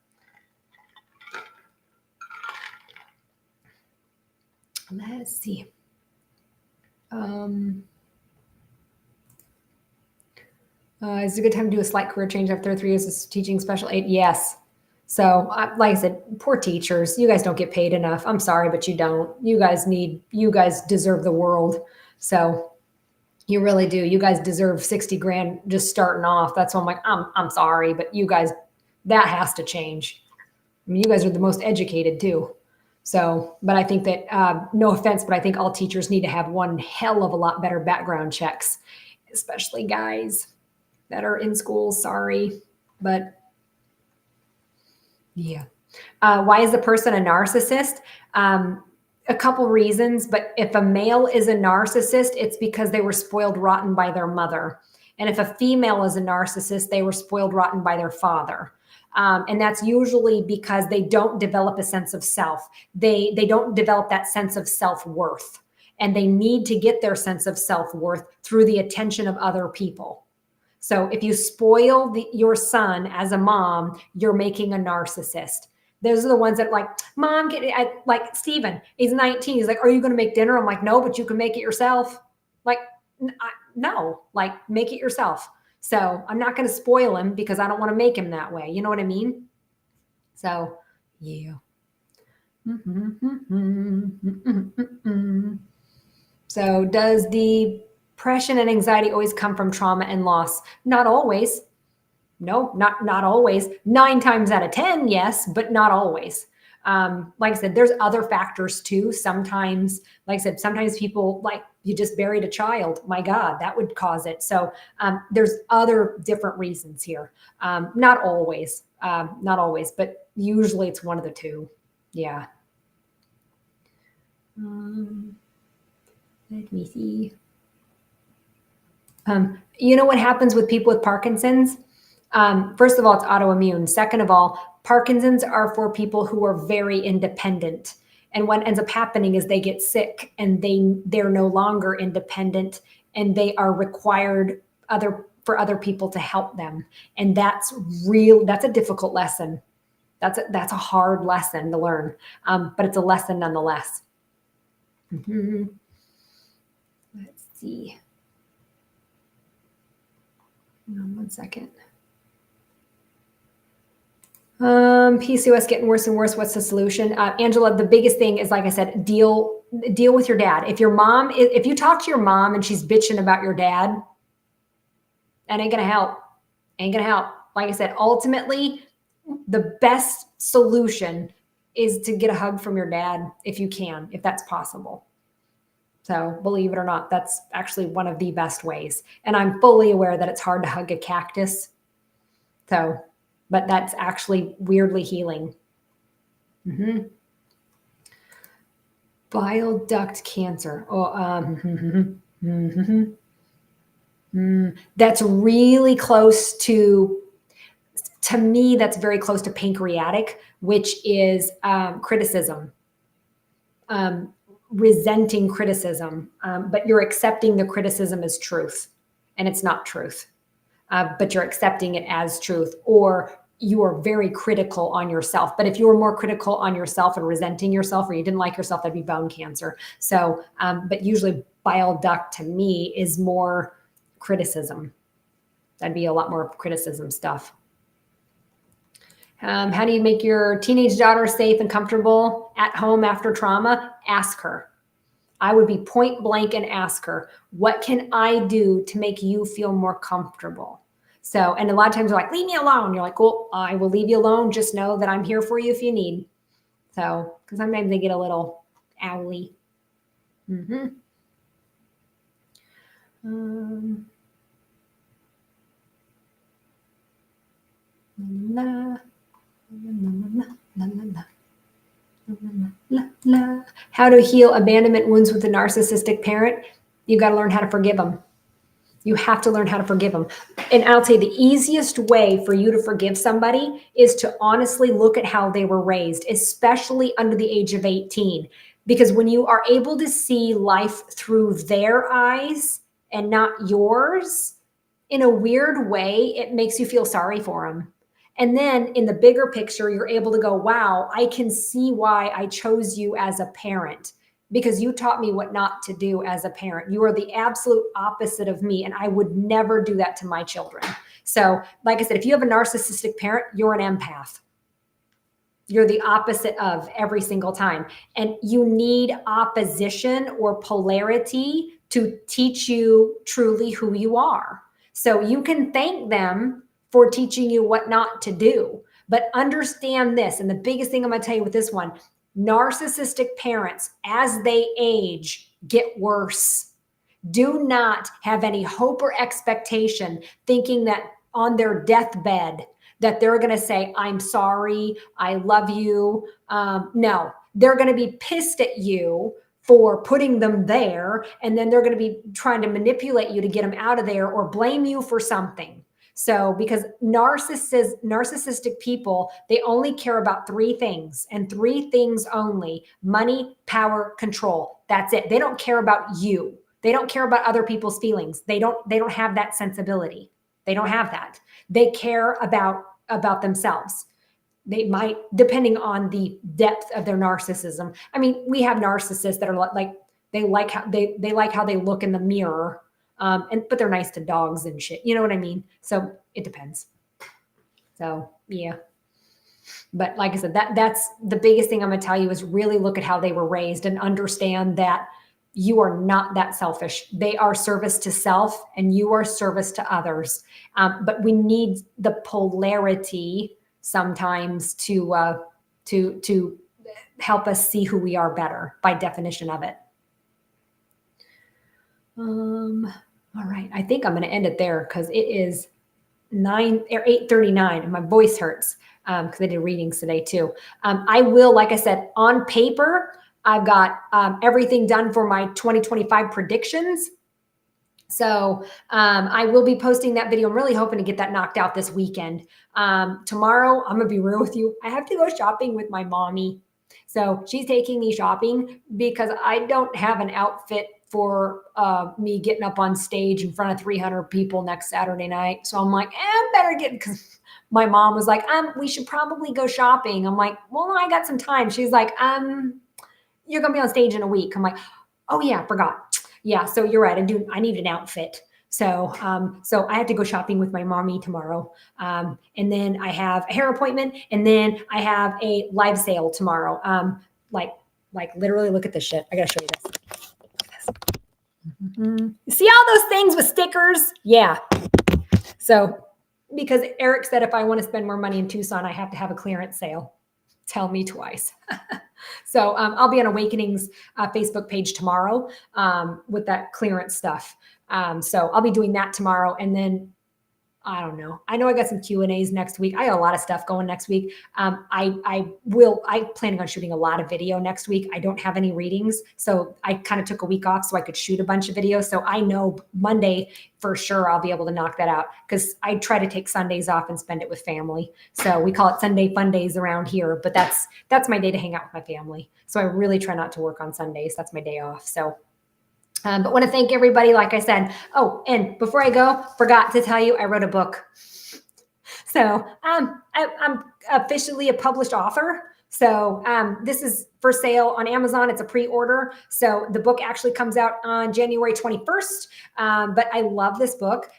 Let's see. Is it a good time to do a slight career change after 3 years of teaching special aid? Yes. So like I said, poor teachers, you guys don't get paid enough. I'm sorry, but you don't. You guys deserve the world. So you really do. You guys deserve 60 grand just starting off. That's why I'm like, I'm sorry, but you guys, that has to change. I mean, you guys are the most educated too. So, but I think that, no offense, but I think all teachers need to have one hell of a lot better background checks, especially guys that are in school. Sorry, but yeah. Why is the person a narcissist? A couple reasons, but if a male is a narcissist, it's because they were spoiled rotten by their mother. And if a female is a narcissist, they were spoiled rotten by their father. And that's usually because they don't develop a sense of self. They don't develop that sense of self-worth. And they need to get their sense of self-worth through the attention of other people. So if you spoil your son as a mom, you're making a narcissist. Those are the ones that like, mom, like Steven, he's 19. He's like, are you going to make dinner? I'm like, no, but you can make it yourself. Like, no, like make it yourself. So I'm not going to spoil him because I don't want to make him that way. You know what I mean? So, yeah. So does depression and anxiety always come from trauma and loss? Not always. No, not always. 9 times out of 10, yes, but not always. Like I said, there's other factors too. Sometimes, like I said, sometimes people, like, you just buried a child. My God, that would cause it. So there's other different reasons here. Not always, but usually it's one of the two. Yeah. Let me see. You know what happens with people with Parkinson's? First of all, it's autoimmune. Second of all, Parkinson's are for people who are very independent. And what ends up happening is they get sick and they're no longer independent and they are required for other people to help them. And that's a difficult lesson. That's a hard lesson to learn, but it's a lesson nonetheless. Let's see. Hang on 1 second. PCOS getting worse and worse. What's the solution? Angela, the biggest thing is, like I said, deal with your dad. If you talk to your mom and she's bitching about your dad, that ain't going to help. Ain't going to help. Like I said, ultimately, the best solution is to get a hug from your dad if you can, if that's possible. So believe it or not, that's actually one of the best ways. And I'm fully aware that it's hard to hug a cactus. So, but that's actually weirdly healing. Bile duct cancer. That's really close to me, that's very close to pancreatic, which is criticism. Resenting criticism, but you're accepting the criticism as truth, and it's not truth, but you're accepting it as truth, or you are very critical on yourself. But if you were more critical on yourself and resenting yourself, or you didn't like yourself, that'd be bone cancer. So, but usually bile duct to me is more criticism. That'd be a lot more criticism stuff. How do you make your teenage daughter safe and comfortable at home after trauma? Ask her. I would be point blank and ask her, what can I do to make you feel more comfortable? So, and a lot of times they're like, leave me alone. You're like, well, I will leave you alone. Just know that I'm here for you if you need. So, because sometimes they get a little owly. How to heal abandonment wounds with a narcissistic parent? You got to learn how to forgive them. You have to learn how to forgive them. And I'll tell you, the easiest way for you to forgive somebody is to honestly look at how they were raised, especially under the age of 18. Because when you are able to see life through their eyes and not yours, in a weird way, it makes you feel sorry for them. And then in the bigger picture, you're able to go, wow, I can see why I chose you as a parent, because you taught me what not to do as a parent. You are the absolute opposite of me, and I would never do that to my children. So, like I said, if you have a narcissistic parent, you're an empath. You're the opposite of every single time. And you need opposition or polarity to teach you truly who you are. So you can thank them for teaching you what not to do. But understand this, and the biggest thing I'm going to tell you with this one, narcissistic parents, as they age, get worse. Do not have any hope or expectation thinking that on their deathbed that they're going to say, I'm sorry, I love you. No, they're going to be pissed at you for putting them there. And then they're going to be trying to manipulate you to get them out of there or blame you for something. So because narcissistic people, they only care about 3 things, and 3 things only: money, power, control. That's it. They don't care about you. They don't care about other people's feelings. They don't have that sensibility. They don't have that. They care about themselves. They might, depending on the depth of their narcissism. I mean, we have narcissists that are like they like how they look in the mirror. But they're nice to dogs and shit. You know what I mean? So it depends. So yeah. But like I said, that's the biggest thing I'm going to tell you is really look at how they were raised and understand that you are not that selfish. They are service to self and you are service to others. But we need the polarity sometimes to help us see who we are better by definition of it. All right. I think I'm going to end it there because it is 8:39 and my voice hurts because I did readings today too. I will, like I said, on paper, I've got everything done for my 2025 predictions. So I will be posting that video. I'm really hoping to get that knocked out this weekend. Tomorrow, I'm going to be real with you. I have to go shopping with my mommy. So she's taking me shopping because I don't have an outfit for me getting up on stage in front of 300 people next Saturday night. So I'm like, I better get, because my mom was like, we should probably go shopping. I'm like, well, I got some time. She's like, you're going to be on stage in a week. I'm like, oh yeah, forgot. Yeah, so you're right. I need an outfit. So I have to go shopping with my mommy tomorrow. And then I have a hair appointment, and then I have a live sale tomorrow. Like literally look at this shit. I gotta show you this. See all those things with stickers? Yeah. So because Eric said if I want to spend more money in Tucson, I have to have a clearance sale. Tell me twice. So I'll be on Awakening's Facebook page tomorrow with that clearance stuff. So I'll be doing that tomorrow. And then I don't know. I know I got some Q&As next week. I got a lot of stuff going next week. I'm planning on shooting a lot of video next week. I don't have any readings. So I kind of took a week off so I could shoot a bunch of videos. So I know Monday for sure I'll be able to knock that out because I try to take Sundays off and spend it with family. So we call it Sunday Fun Days around here, but that's my day to hang out with my family. So I really try not to work on Sundays. That's my day off. So but want to thank everybody, like I said. Oh, and before I go, forgot to tell you, I wrote a book. So I'm officially a published author. So this is for sale on Amazon. It's a pre-order. So the book actually comes out on January 21st. But I love this book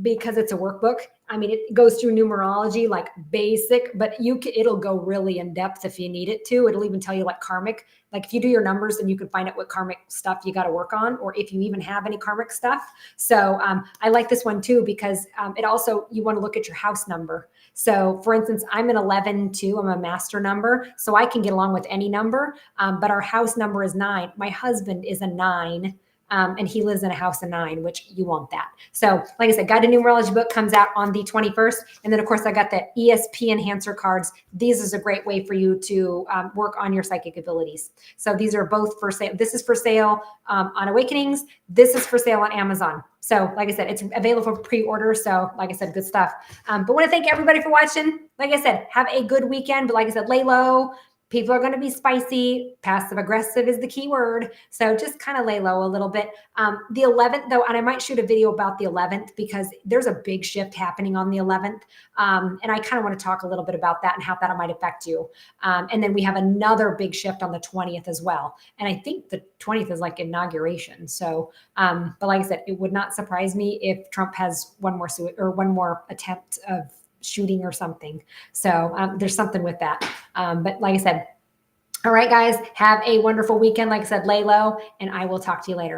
because it's a workbook. I mean, it goes through numerology, like basic, but it'll go really in depth if you need it to. It'll even tell you like karmic, like if you do your numbers, then you can find out what karmic stuff you got to work on, or if you even have any karmic stuff. So I like this one too, because it also, you want to look at your house number. So for instance, I'm an 11 too. I'm a master number, so I can get along with any number. But our house number is 9. My husband is a 9. And he lives in a house of 9, which you want that. So like I said, Guided Numerology book comes out on the 21st. And then of course I got the ESP enhancer cards. These is a great way for you to work on your psychic abilities. So these are both for sale. This is for sale on Awakenings. This is for sale on Amazon. So like I said, it's available for pre-order. So like I said, good stuff. But want to thank everybody for watching. Like I said, have a good weekend. But like I said, lay low. People are going to be spicy. Passive aggressive is the key word. So just kind of lay low a little bit. The 11th though, and I might shoot a video about the 11th because there's a big shift happening on the 11th. And I kind of want to talk a little bit about that and how that might affect you. And then we have another big shift on the 20th as well. And I think the 20th is like inauguration. So, but like I said, it would not surprise me if Trump has one more attempt of shooting or something. So there's something with that. But like I said, all right, guys, have a wonderful weekend. Like I said, lay low, and I will talk to you later.